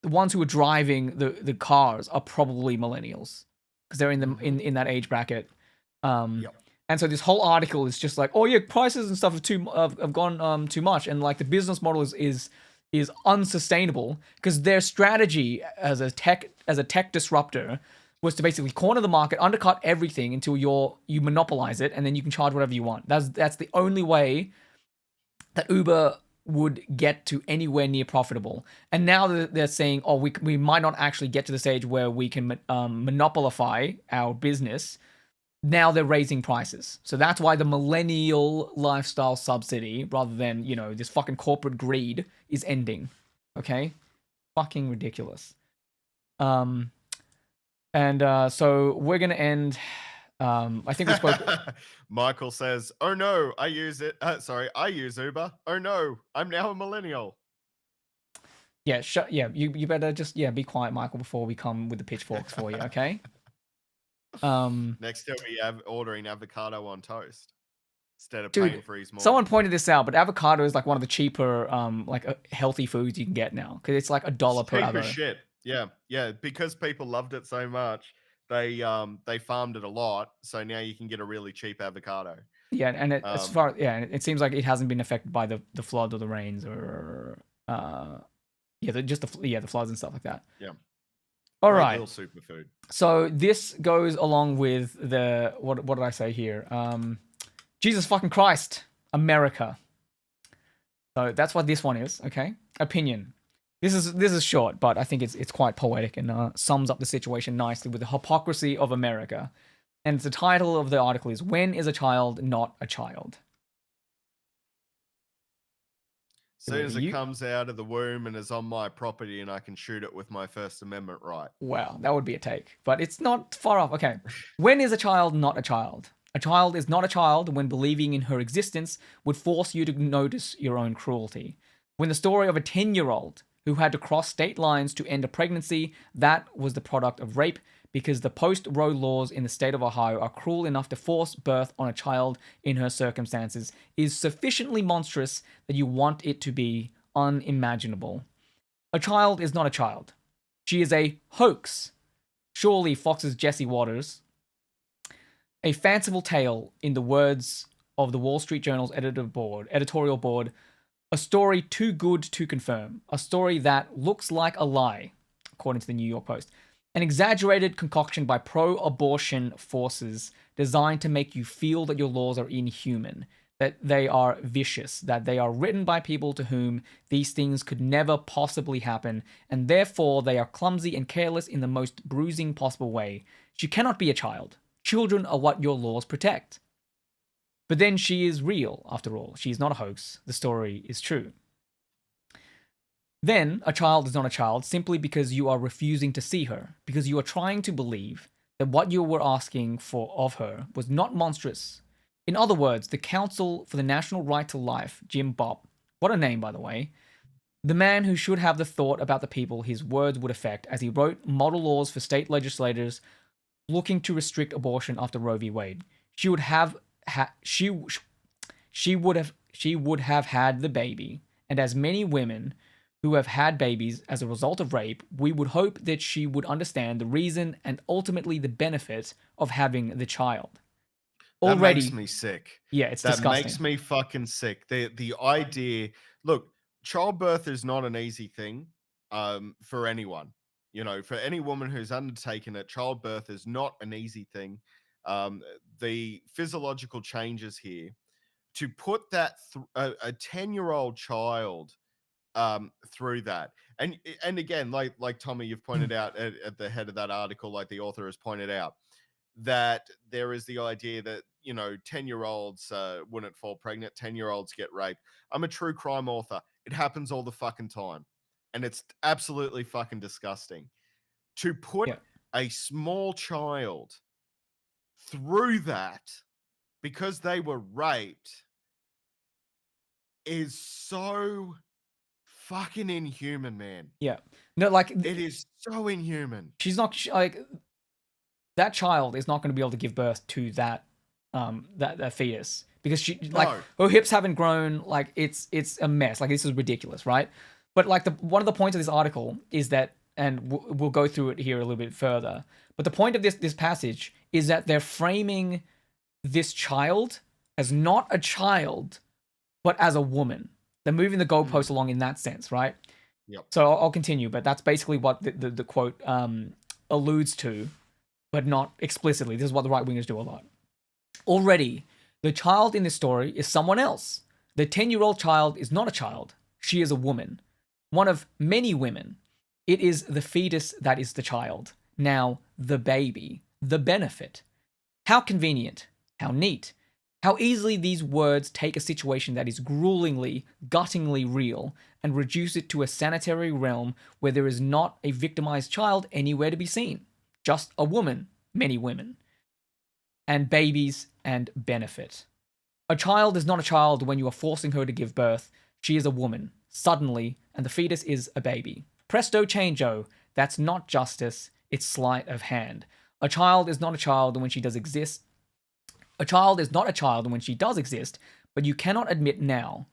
ones who are driving the cars are probably millennials because they're in the in that age bracket. Yep. And so this whole article is just like, oh yeah, prices and stuff have gone too much, and like the business model is unsustainable because their strategy as a tech disruptor was to basically corner the market, undercut everything until you monopolize it, and then you can charge whatever you want. That's the only way that Uber would get to anywhere near profitable. And now they're saying, oh, we might not actually get to the stage where we can monopolize our business. Now they're raising prices. So that's why the millennial lifestyle subsidy, rather than, this fucking corporate greed, is ending. Okay? Fucking ridiculous. And so we're going to end. I think we spoke. Michael says, "Oh no, I use it. I use Uber. Oh no, I'm now a millennial." Yeah, yeah, you better just be quiet, Michael, before we come with the pitchforks for you, okay? Next he'll be ordering avocado on toast instead of Dude, paying for his morning. someone pointed this out, but avocado is like one of the cheaper, healthy foods you can get now because it's like $1 per Cheap avocado. as shit. Yeah. Because people loved it so much, they farmed it a lot, so now you can get a really cheap avocado. Yeah, and it seems like it hasn't been affected by the flood or the rains or the floods and stuff like that. Yeah. All right. Little superfood. So this goes along with the what did I say here? Jesus fucking Christ, America. So that's what this one is. Okay, opinion. This is short, but I think it's quite poetic and sums up the situation nicely with the hypocrisy of America. And the title of the article is "When is a child not a child?" Soon as it comes out of the womb and is on my property and I can shoot it with my First Amendment right. Wow, that would be a take, but it's not far off. Okay. When is a child not a child? A child is not a child when believing in her existence would force you to notice your own cruelty. When the story of a 10-year-old who had to cross state lines to end a pregnancy, that was the product of rape because the post-Roe laws in the state of Ohio are cruel enough to force birth on a child in her circumstances, is sufficiently monstrous that you want it to be unimaginable. A child is not a child. She is a hoax. Surely Fox's Jesse Waters. A fanciful tale, in the words of the Wall Street Journal's editorial board, a story too good to confirm. A story that looks like a lie, according to the New York Post. An exaggerated concoction by pro-abortion forces designed to make you feel that your laws are inhuman, that they are vicious, that they are written by people to whom these things could never possibly happen, and therefore they are clumsy and careless in the most bruising possible way. She cannot be a child. Children are what your laws protect. But then she is real, after all. She is not a hoax. The story is true. Then, a child is not a child simply because you are refusing to see her, because you are trying to believe that what you were asking for of her was not monstrous. In other words, the Council for the National Right to Life, Jim Bob, what a name by the way, the man who should have the thought about the people his words would affect as he wrote model laws for state legislators looking to restrict abortion after Roe v. Wade. She would have had the baby, and as many women who have had babies as a result of rape, we would hope that she would understand the reason and ultimately the benefit of having the child. That makes me sick. Yeah, it's disgusting. That makes me fucking sick. The idea, look, childbirth is not an easy thing for anyone. For any woman who's undertaken it, childbirth is not an easy thing. The physiological changes here, to put that a 10-year-old child through that, and again, like Tommy, you've pointed out at the head of that article, like the author has pointed out, that there is the idea that 10-year-olds wouldn't fall pregnant, 10-year-olds get raped. I'm a true crime author. It happens all the fucking time, and it's absolutely fucking disgusting to put a small child through that because they were raped is so fucking inhuman, man. Yeah. No, like It is so inhuman. she's not like that child is not going to be able to give birth to that fetus because she like No. her hips haven't grown. Like it's a mess. Like this is ridiculous, right? But like the one of the points of this article is that, and we'll go through it here a little bit further. But the point of this passage is that they're framing this child as not a child, but as a woman. They're moving the goalpost along in that sense, right? Yep. So I'll continue, but that's basically what the quote alludes to, but not explicitly. This is what the right wingers do a lot. Already, the child in this story is someone else. The 10-year-old child is not a child. She is a woman. One of many women. It is the fetus that is the child. Now, the baby. The benefit. How convenient. How neat. How easily these words take a situation that is gruelingly, guttingly real and reduce it to a sanitary realm where there is not a victimized child anywhere to be seen. Just a woman, many women. And babies and benefit. A child is not a child when you are forcing her to give birth. She is a woman, suddenly, and the fetus is a baby. Presto changeo. That's not justice, it's sleight of hand. A child is not a child when she does exist. A child is not a child when she does exist, but you cannot admit now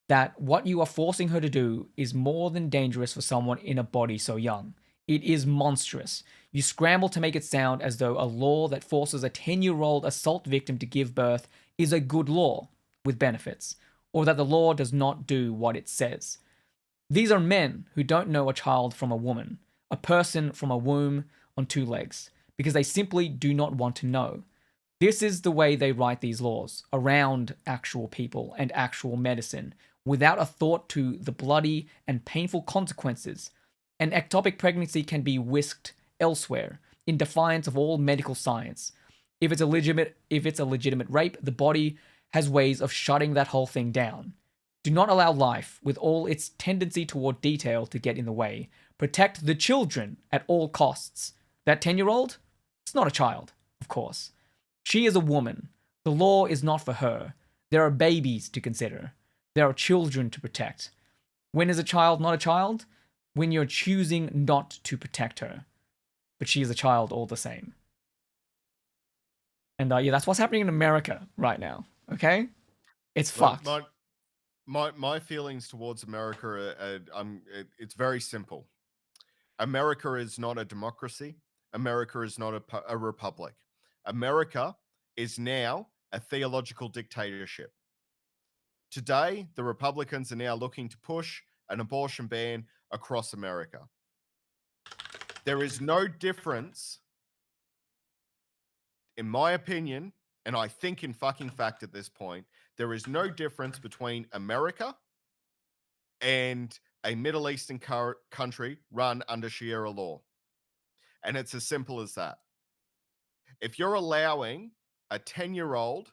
that what you are forcing her to do is more than dangerous for someone in a body so young. It is monstrous. You scramble to make it sound as though a law that forces a 10-year-old assault victim to give birth is a good law with benefits, or that the law does not do what it says. These are men who don't know a child from a woman, a person from a womb on two legs, because they simply do not want to know. This is the way they write these laws, around actual people and actual medicine, without a thought to the bloody and painful consequences. An ectopic pregnancy can be whisked elsewhere, in defiance of all medical science. If it's a legitimate rape, the body has ways of shutting that whole thing down. Do not allow life, with all its tendency toward detail, to get in the way. Protect the children at all costs. That 10-year-old? It's not a child, of course. She is a woman. The law is not for her. There are babies to consider. There are children to protect. When is a child not a child? When you're choosing not to protect her. But she is a child all the same. And yeah, that's what's happening in America right now. Okay? It's fucked. My feelings towards America it's very simple. America is not a democracy. America is not a republic. America is now a theological dictatorship. Today, the Republicans are now looking to push an abortion ban across America. There is no difference, in my opinion, and I think in fucking fact at this point, there is no difference between America and a Middle Eastern country run under Sharia law. And it's as simple as that. If you're allowing a 10-year-old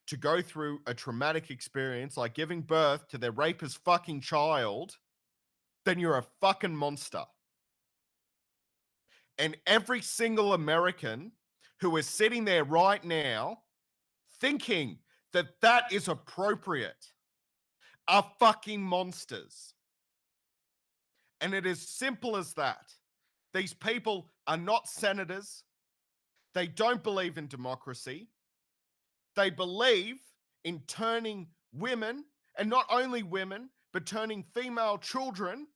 to go through a traumatic experience like giving birth to their rapist fucking child, then you're a fucking monster. And every single American who is sitting there right now thinking that that is appropriate are fucking monsters. And it is simple as that. These people are not senators. They don't believe in democracy. They believe in turning women, and not only women, but turning female children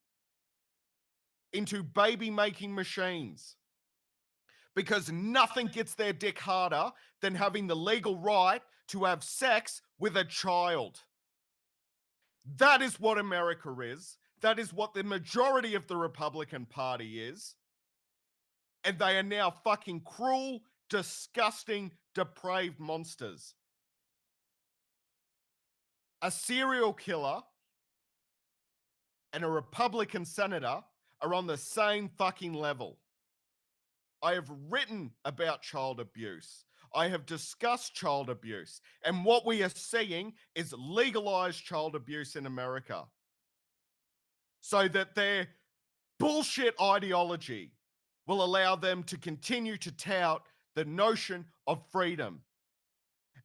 into baby making machines. Because nothing gets their dick harder than having the legal right to have sex with a child. That is what America is. That is what the majority of the Republican Party is. And they are now fucking cruel, disgusting, depraved monsters. A serial killer and a Republican senator are on the same fucking level. I have written about child abuse. I have discussed child abuse. And what we are seeing is legalized child abuse in America. So that their bullshit ideology will allow them to continue to tout the notion of freedom.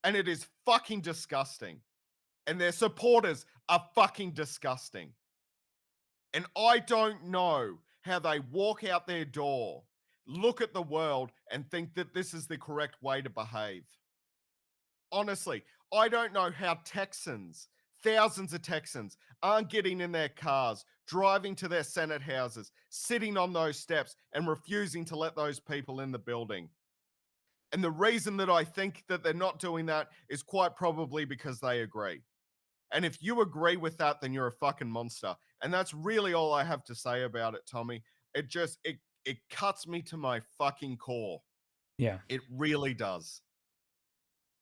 And it is fucking disgusting. And their supporters are fucking disgusting. And I don't know how they walk out their door, look at the world, and think that this is the correct way to behave. Honestly, I don't know how Texans, thousands of Texans, aren't getting in their cars, driving to their Senate houses, sitting on those steps, and refusing to let those people in the building. And the reason that I think that they're not doing that is quite probably because they agree. And if you agree with that, then you're a fucking monster. And that's really all I have to say about it, Tommy. It cuts me to my fucking core. Yeah. It really does.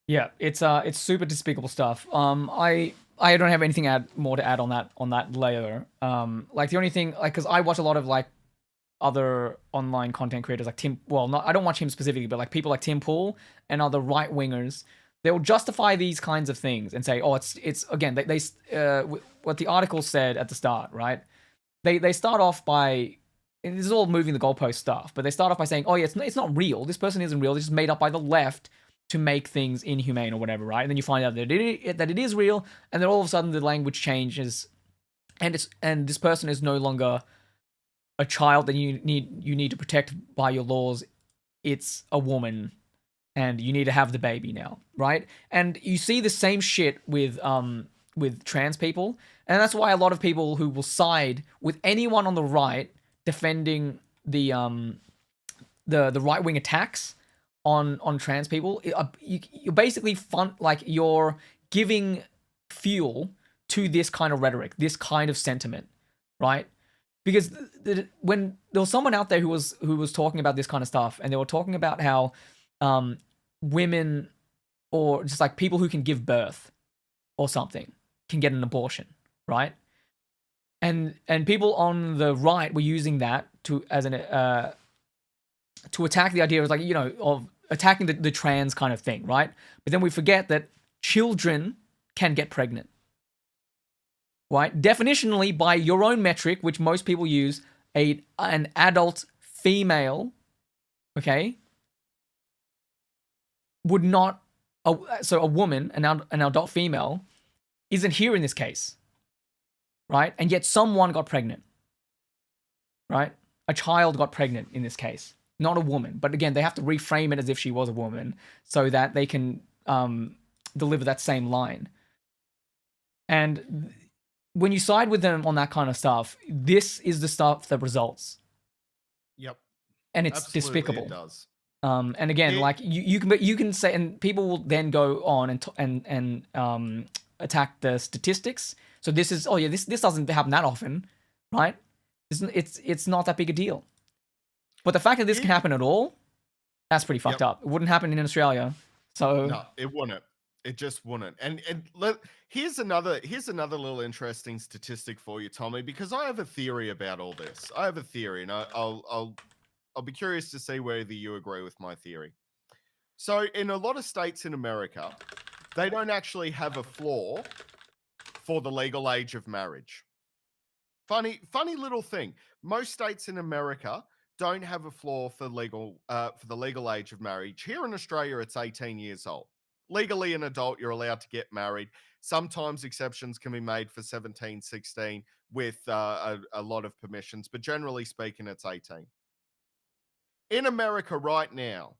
Yeah, it's super despicable stuff. I don't have anything more to add on that layer. Like the only thing, like, because I watch a lot of like other online content creators like Tim. Well, not I don't watch him specifically, but like people like Tim Pool and other right wingers. They will justify these kinds of things and say, oh, it's again what the article said at the start, right? They start off by, and this is all moving the goalpost stuff, but they start off by saying, oh yeah, it's not real. This person isn't real. It's just made up by the left to make things inhumane or whatever, right? And then you find out that it is real, and then all of a sudden the language changes, and this person is no longer a child that you need to protect by your laws. It's a woman, and you need to have the baby now, right? And you see the same shit with trans people, and that's why a lot of people who will side with anyone on the right defending the right wing attacks on trans people, you're basically you're giving fuel to this kind of rhetoric, this kind of sentiment, right? Because when there was someone out there who was talking about this kind of stuff, and they were talking about how women, or just like people who can give birth or something, can get an abortion, right? And people on the right were using that to attack the idea of, like, of attacking the trans kind of thing, right? But then we forget that children can get pregnant, right? Definitionally, by your own metric, which most people use, an adult female, okay, would not. So a woman, an adult female, isn't here in this case, right? And yet someone got pregnant, right? A child got pregnant in this case, not a woman. But again, they have to reframe it as if she was a woman so that they can deliver that same line. And when you side with them on that kind of stuff, this is the stuff that results. Yep. And it's Absolutely, despicable. it does. And again, like you can say, and people will then go on and attack the statistics. So this is, oh yeah, this doesn't happen that often, right? It's not that big a deal. But the fact that this can happen at all, that's pretty fucked up. It wouldn't happen in Australia. So no, it wouldn't. It just wouldn't. And here's another little interesting statistic for you, Tommy, because I have a theory about all this. I have a theory, and I'll be curious to see whether you agree with my theory. So in a lot of states in America, they don't actually have a floor for the legal age of marriage. Funny little thing. Most states in America don't have a floor for the legal age of marriage. Here in Australia, it's 18 years old. Legally an adult, you're allowed to get married. Sometimes exceptions can be made for 17, 16 with a lot of permissions, but generally speaking, it's 18. In America right now,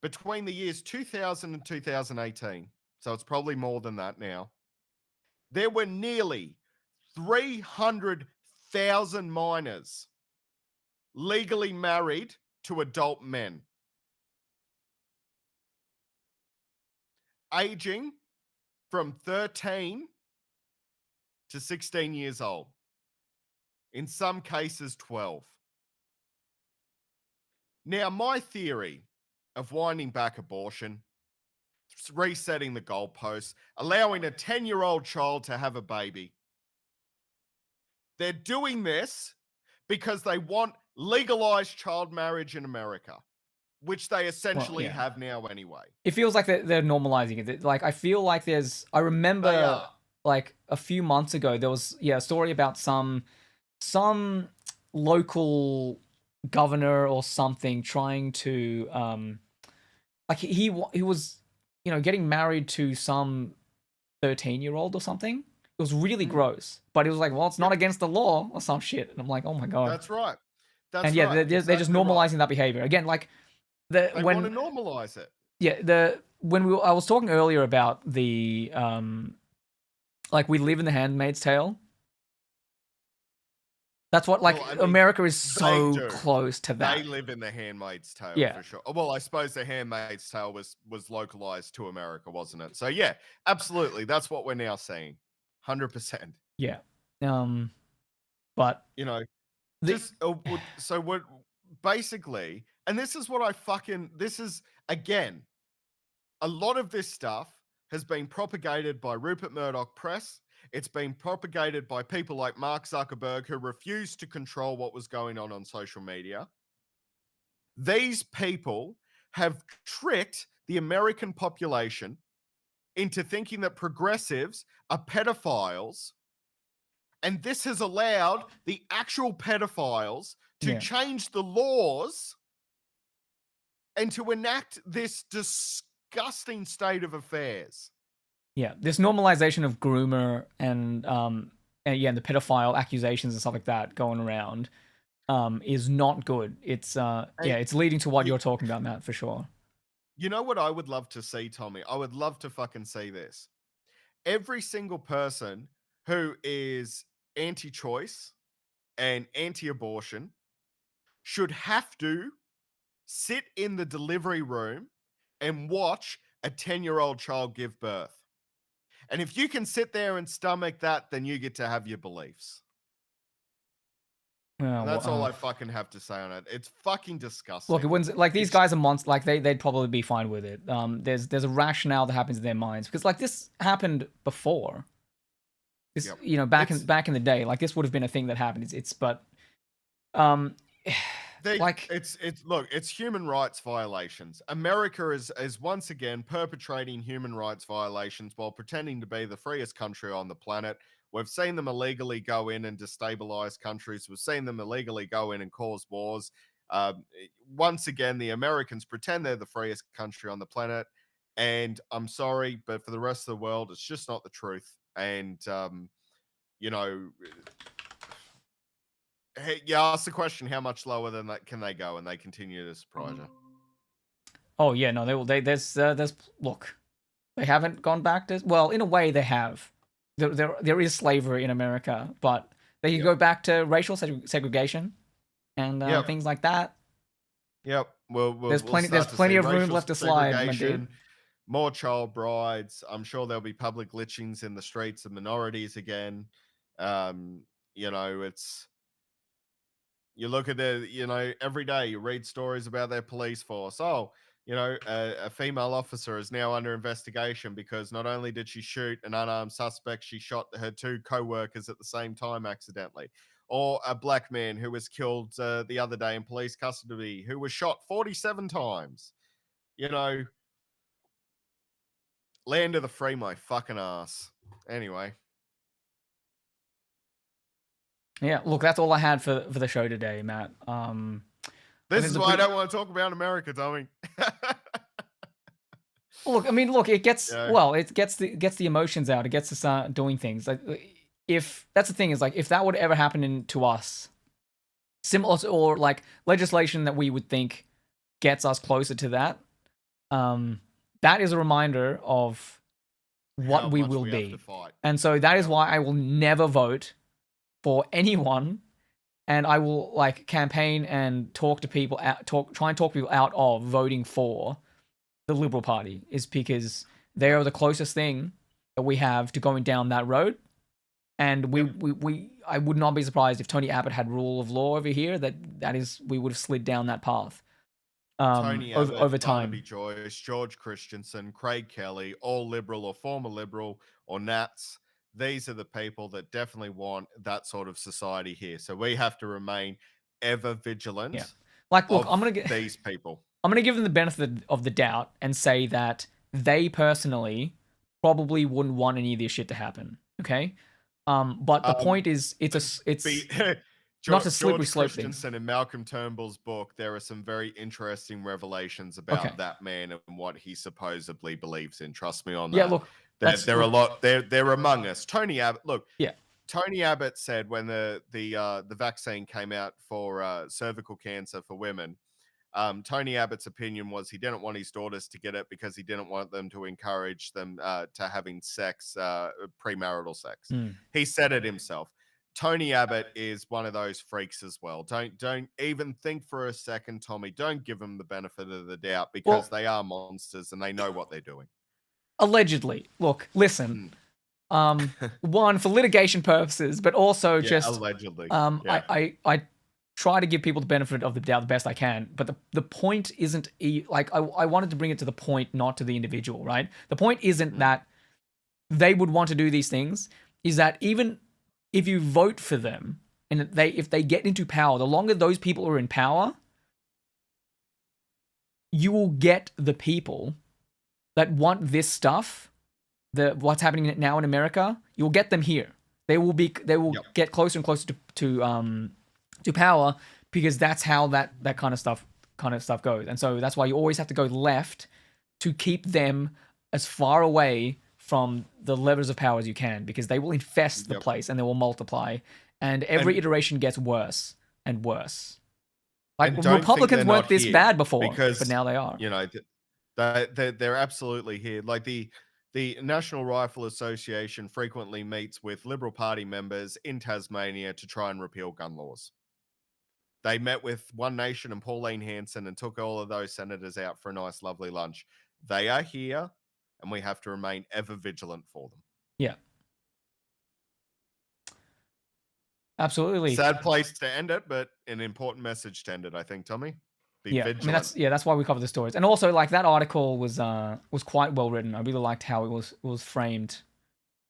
between the years 2000 and 2018, so it's probably more than that now, there were nearly 300,000 minors legally married to adult men, aging from 13 to 16 years old, in some cases 12. Now, my theory of winding back abortion, resetting the goalposts, allowing a 10-year-old child to have a baby, they're doing this because they want legalized child marriage in America, which they essentially have now anyway. It feels like they're normalizing it. Like, I feel like I remember like a few months ago, there was a story about some local governor or something trying to like he was getting married to some 13-year-old or something. It was really Mm, gross, but it was like, well, it's not yep, against the law or some shit, and I'm like, oh my god. that's right. And That's yeah, right. they're just Exactly right. normalizing that behavior again. Like the They want when to normalize it. yeah the when I was talking earlier about the like we live in the Handmaid's Tale. That's what Well, like I mean, America is they so do. close to They that. live in The Handmaid's Tale Yeah, for sure. Well, I suppose The Handmaid's Tale was localized to America, wasn't it? So yeah, absolutely. That's what we're now seeing. 100%. yeah. Um, but You know, the just so what basically, and this is what I fucking this is again, a lot of this stuff has been propagated by Rupert Murdoch Press. It's been propagated by people like Mark Zuckerberg who refused to control what was going on social media. These people have tricked the American population into thinking that progressives are pedophiles. And this has allowed the actual pedophiles to yeah. change the laws and to enact this disgusting state of affairs. Yeah, this normalization of groomer and yeah, and the pedophile accusations and stuff like that going around is not good. It's And yeah, it's leading to what you, you're talking about, Matt, for sure. you know what I would love to see, Tommy? I would love to fucking see this. Every single person who is anti choice and anti abortion should have to sit in the delivery room and watch a 10-year-old child give birth. And if you can sit there and stomach that, then you get to have your beliefs. And Well, that's all I fucking have to say on it. It's fucking look, it disgusting. wouldn't like these It's guys are monsters. Like they'd probably be fine with it. There's a rationale that happens in their minds because like this happened before. This yep. It's back in the day, like this would have been a thing that happened. It's but um they like it's look, it's human rights violations. America is once again perpetrating human rights violations while pretending to be the freest country on the planet. We've seen them illegally go in and destabilize countries. We've seen them illegally go in and cause wars. Once again, the Americans pretend they're the freest country on the planet. And I'm sorry, but for the rest of the world, it's just not the truth. And, you know, hey, you ask the question, how much lower than that can they go? And they continue to surprise you. oh yeah, no, they will there's look. They haven't gone back to well, in a way they have. There is slavery in America, but they can Yep. go back to racial segregation and Yep. things like that. Yep. We'll There's start to plenty see of room racial left to slide, my dude. segregation, more child brides. I'm sure there'll be public lynchings in the streets of minorities again. Um, it's you look at every day you read stories about their police force. Oh, a female officer is now under investigation because not only did she shoot an unarmed suspect, she shot her two co-workers at the same time accidentally. Or a black man who was killed the other day in police custody who was shot 47 times. You know, land of the free, my fucking ass. Anyway, Yeah, look, that's all I had for the show today, Matt. I this think is the why I pre don't want to talk about America, Tommy. look, I mean, look, it gets yeah, well, it gets the emotions out. It gets us doing things. Like if that's the thing is like if that would ever happen to us, similar or like legislation that we would think gets us closer to that, that is a reminder of what how we much will we have to be. fight. And so that is Yep. why I will never vote for anyone and I will like campaign and talk to people try and talk people out of voting for the Liberal Party is because they Yep. are the closest thing that we have to going down that road. And Yep. I would not be surprised if Tony Abbott had rule of law over here. That is, we would have slid down that path. Tony Over Abbott, Barnaby time. Joyce, George Christensen, Craig Kelly, all Liberal or former Liberal or Nats. These are the people that definitely want that sort of society here. So we have to remain ever Yeah. vigilant Like, look, of these people. I'm gonna give them the benefit of the doubt and say that they personally probably wouldn't want any of this shit to happen. Okay. But the Um, point is, be, Not a slippery George slope thing. Christensen in Malcolm Turnbull's book, there are some very interesting revelations Okay. about that man and what he supposedly believes in. Trust me on Yeah, that. look, that's They're a look, lot. They're among us. Tony Abbott. Look, yeah. Tony Abbott said when the vaccine came out for cervical cancer for women, Tony Abbott's opinion was he didn't want his daughters to get it because he didn't want them to encourage them to having sex, premarital sex. Mm. He said it himself. Tony Abbott is one of those freaks as well. Don't even think for a second, Tommy. Don't give them the benefit of the doubt because Well, they are monsters and they know what they're doing. allegedly. Look, listen. Mm. One for litigation purposes, but also Yeah, just allegedly. Yeah. I try to give people the benefit of the doubt the best I can, but the point isn't like I wanted to bring it to the point, not to the individual, right? The point isn't that they would want to do these things, is that even if you vote for them and if they get into power, the longer those people are in power, you will get the people that want this stuff, what's happening now in America, you'll get them here. They will Yep. get closer and closer to power because that's how that kind of stuff goes. And so that's why you always have to go left to keep them as far away from the levers of power as you can, because they will infest the Yep. place and they will multiply, and every iteration gets worse and worse. Like, And don't think Republicans they're weren't not this here bad before, because, but now they are. you know, they're absolutely here. Like the National Rifle Association frequently meets with Liberal Party members in Tasmania to try and repeal gun laws. They met with One Nation and Pauline Hanson and took all of those senators out for a nice, lovely lunch. They are here, and we have to remain ever vigilant for them. Yeah. Absolutely. Sad place to end it, but an important message to end it, I think, Tommy. Be Yeah, I mean vigilant. that's why we cover the stories, and also like that article was quite well written. I really liked how it was framed.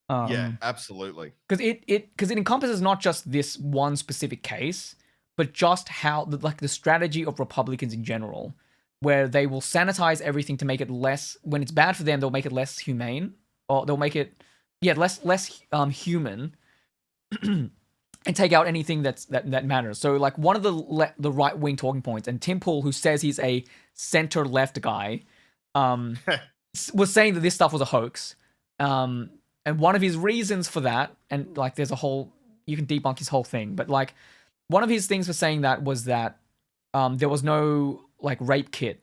Yeah, absolutely. Because it encompasses not just this one specific case, but just how the strategy of Republicans in general, where they will sanitize everything to make it less. When it's bad for them, they'll make it less humane, or they'll make it less human. And take out anything that matters. So like one of the right wing talking points, and Tim Pool, who says he's a center left guy, was saying that this stuff was a hoax. And one of his reasons for that, and like there's a whole, you can debunk his whole thing, but like one of his things for saying that was that there was no like rape kit,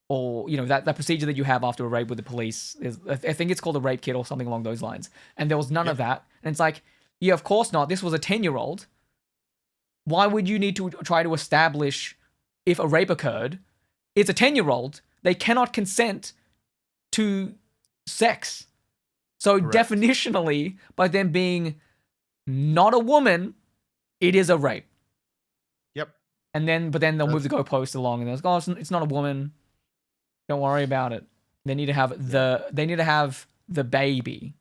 or that procedure that you have after a rape with the police I think it's called a rape kit or something along those lines, and there was none of that. And it's like, yeah, of course not. This was a 10-year-old. Why would you need to try to establish if a rape occurred? It's a 10-year-old. They cannot consent to sex. So Correct. definitionally, by them being not a woman, it is a rape. Yep. But then they'll move the goalpost along, and they'll go, oh, it's not a woman. Don't worry about it. They need to have the baby.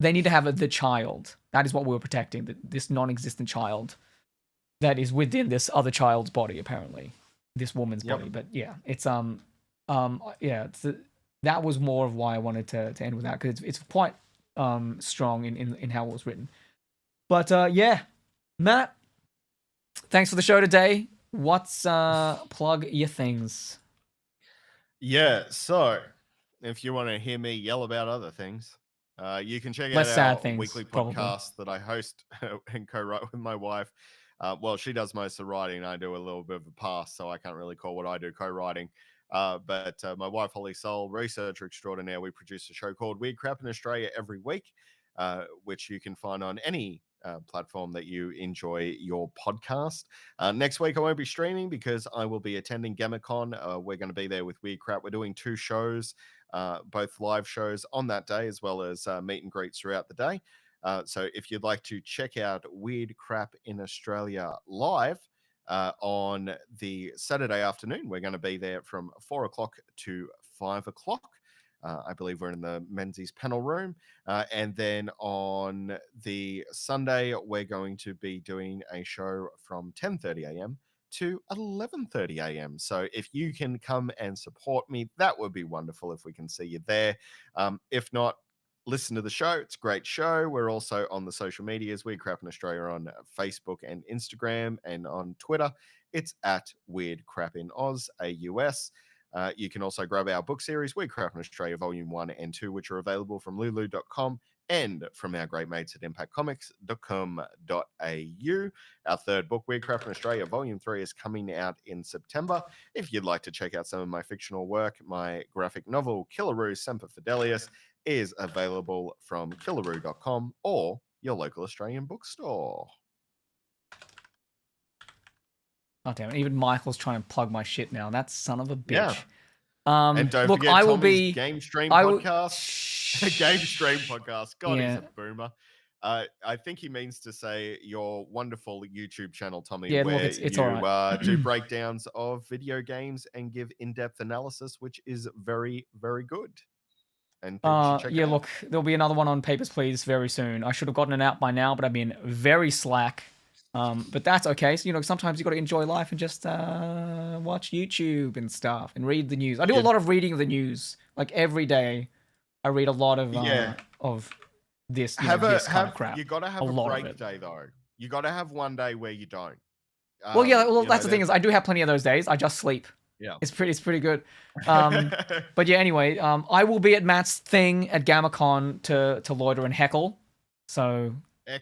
They need to have the child. That is what we were protecting, this non-existent child that is within this other child's body, apparently. This woman's body. But yeah, it's that was more of why I wanted to end with that, because it's quite strong in how it was written. But yeah, Matt, thanks for the show today. What's plug your things? Yeah, so if you want to hear me yell about other things, you can check Less out sad our things, weekly probably. podcast that I host and co-write with my wife. Well, she does most of the writing. I do a little bit of a pass, so I can't really call what I do co-writing. But my wife, Holly Soul, researcher extraordinaire, we produce a show called Weird Crap in Australia every week, which you can find on any platform that you enjoy your podcast. Next week, I won't be streaming because I will be attending GammaCon. We're going to be there with Weird Crap. We're doing 2 shows, both live shows on that day, as well as meet and greets throughout the day. So if you'd like to check out Weird Crap in Australia live on the Saturday afternoon, we're going to be there from 4 o'clock to 5 o'clock. I believe we're in the Menzies panel room. And then on the Sunday, we're going to be doing a show from 10:30 a.m. to 11:30 a.m. So if you can come and support me, that would be wonderful if we can see you there. If not, listen to the show. It's a great show. We're also on the social medias. Weird Crap in Australia on Facebook and Instagram, and on Twitter, it's at Weird Crap in Oz, AUS. You can also grab our book series, Weird Crap in Australia, Volume 1 and 2, which are available from lulu.com and from our great mates at impactcomics.com.au. Our third book, Weird Crap in Australia, Volume 3, is coming out in September. If you'd like to check out some of my fictional work, my graphic novel, Killaroo Semper Fidelis, is available from killaroo.com or your local Australian bookstore. Oh, damn it. Even Michael's trying to plug my shit now. That son of a bitch. Yeah. And don't Look, forget I will Tommy's be Game Stream I will podcast. Game Stream podcast. God, Yeah. he's a boomer. I think he means to say your wonderful YouTube channel, Tommy, Yeah, where look, it's you all right. do breakdowns of video games and give in-depth analysis, which is very, very good. And people should check it Yeah, out. look, there'll be another one on Papers, Please very soon. I should have gotten it out by now, but I've been very slack. But that's okay. So, sometimes you got to enjoy life and just watch YouTube and stuff and read the news. I do a lot of reading of the news. Like every day, I read a lot of this, kind of crap. You got to have a break day though. You got to have one day where you don't. That's the thing is I do have plenty of those days. I just sleep. Yeah, it's pretty good. But yeah, anyway, I will be at Matt's thing at GammaCon to loiter and heckle, so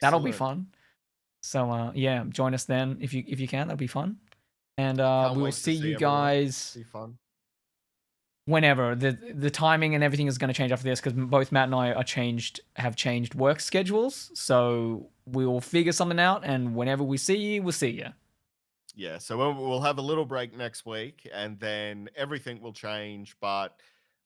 that'll be fun. So yeah, join us then if you can. That'll be fun, and we will see you guys whenever. The timing and everything is going to change after this because both Matt and I have changed work schedules, so we will figure something out, and whenever we see you, we'll see you. Yeah, so we'll have a little break next week, and then everything will change. But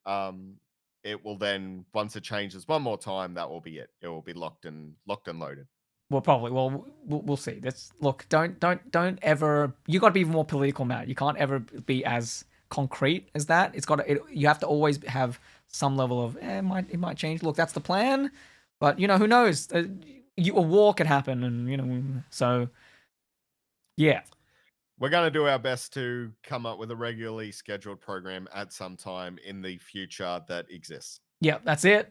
it will then, once it changes one more time, that will be it. It will be locked and loaded. Well, probably. Well, we'll see. Look. Don't ever. You got to be more political, Matt. You can't ever be as concrete as that. You have to always have some level of. It might change. Look, that's the plan, but who knows? A war could happen, and so. Yeah. We're going to do our best to come up with a regularly scheduled program at some time in the future that exists. Yeah, that's it.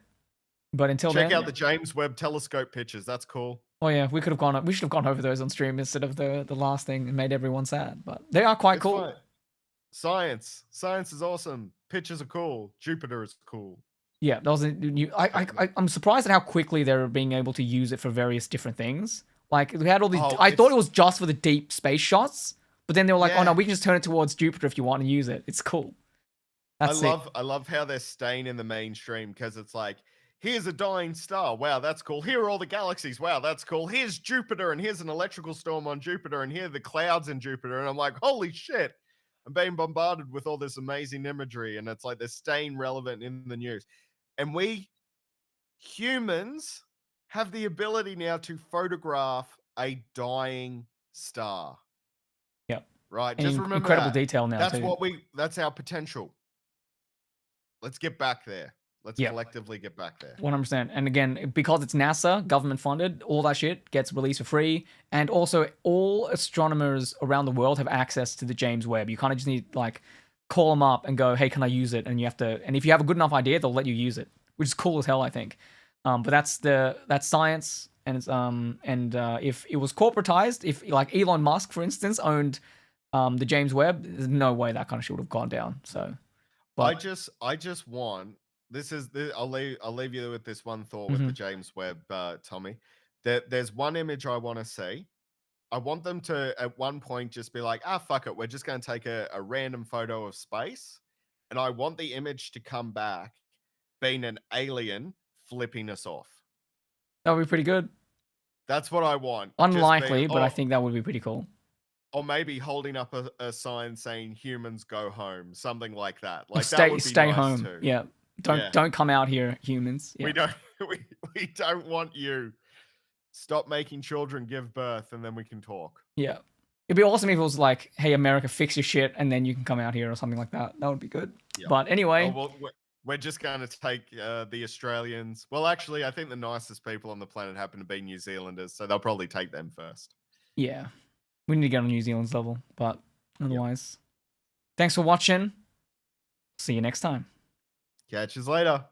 But until then, check out the James Webb Telescope pictures. That's cool. Oh yeah, we should have gone over those on stream instead of the last thing and made everyone sad. But they are quite cool. Fun. Science is awesome. Pictures are cool. Jupiter is cool. Yeah, that was I'm surprised at how quickly they're being able to use it for various different things. Like we had all these. I thought it was just for the deep space shots, but then they were like, "Oh no, we can just turn it towards Jupiter if you want to use it. It's cool." I love how they're staying in the mainstream because it's like, here's a dying star. Wow, that's cool. Here are all the galaxies. Wow, that's cool. Here's Jupiter, and here's an electrical storm on Jupiter, and here are the clouds in Jupiter. And I'm like, holy shit. I'm being bombarded with all this amazing imagery, and it's like they're staying relevant in the news. And we humans have the ability now to photograph a dying star. Yeah. Right. Just remember incredible detail now. That's our potential. Let's get back there. Let's collectively get back there. 100%. And again, because it's NASA, government funded, all that shit gets released for free. And also, all astronomers around the world have access to the James Webb. You kind of just need call them up and go, "Hey, can I use it?" And and if you have a good enough idea, they'll let you use it, which is cool as hell, I think. But that's science, and it's if it was corporatized, if Elon Musk, for instance, owned the James Webb, there's no way that kind of shit would have gone down. So, I just want. I'll leave you with this one thought with the James Webb, Tommy. There's one image I want to see. I want them to at one point just be like, fuck it, we're just going to take a random photo of space, and I want the image to come back being an alien flipping us off. That would be pretty good. That's what I want. Unlikely, but I think that would be pretty cool. Or maybe holding up a sign saying "Humans go home," something like that. Like stay, that would be stay nice home. Too. Yeah. Don't come out here, humans. Yeah. We don't want you. Stop making children give birth, and then we can talk. Yeah. It'd be awesome if it was like, "Hey, America, fix your shit, and then you can come out here," or something like that. That would be good. Yeah. But anyway, we're just going to take the Australians. Well, actually, I think the nicest people on the planet happen to be New Zealanders, so they'll probably take them first. Yeah. We need to get on New Zealand's level, but otherwise, thanks for watching. See you next time. Catch you later.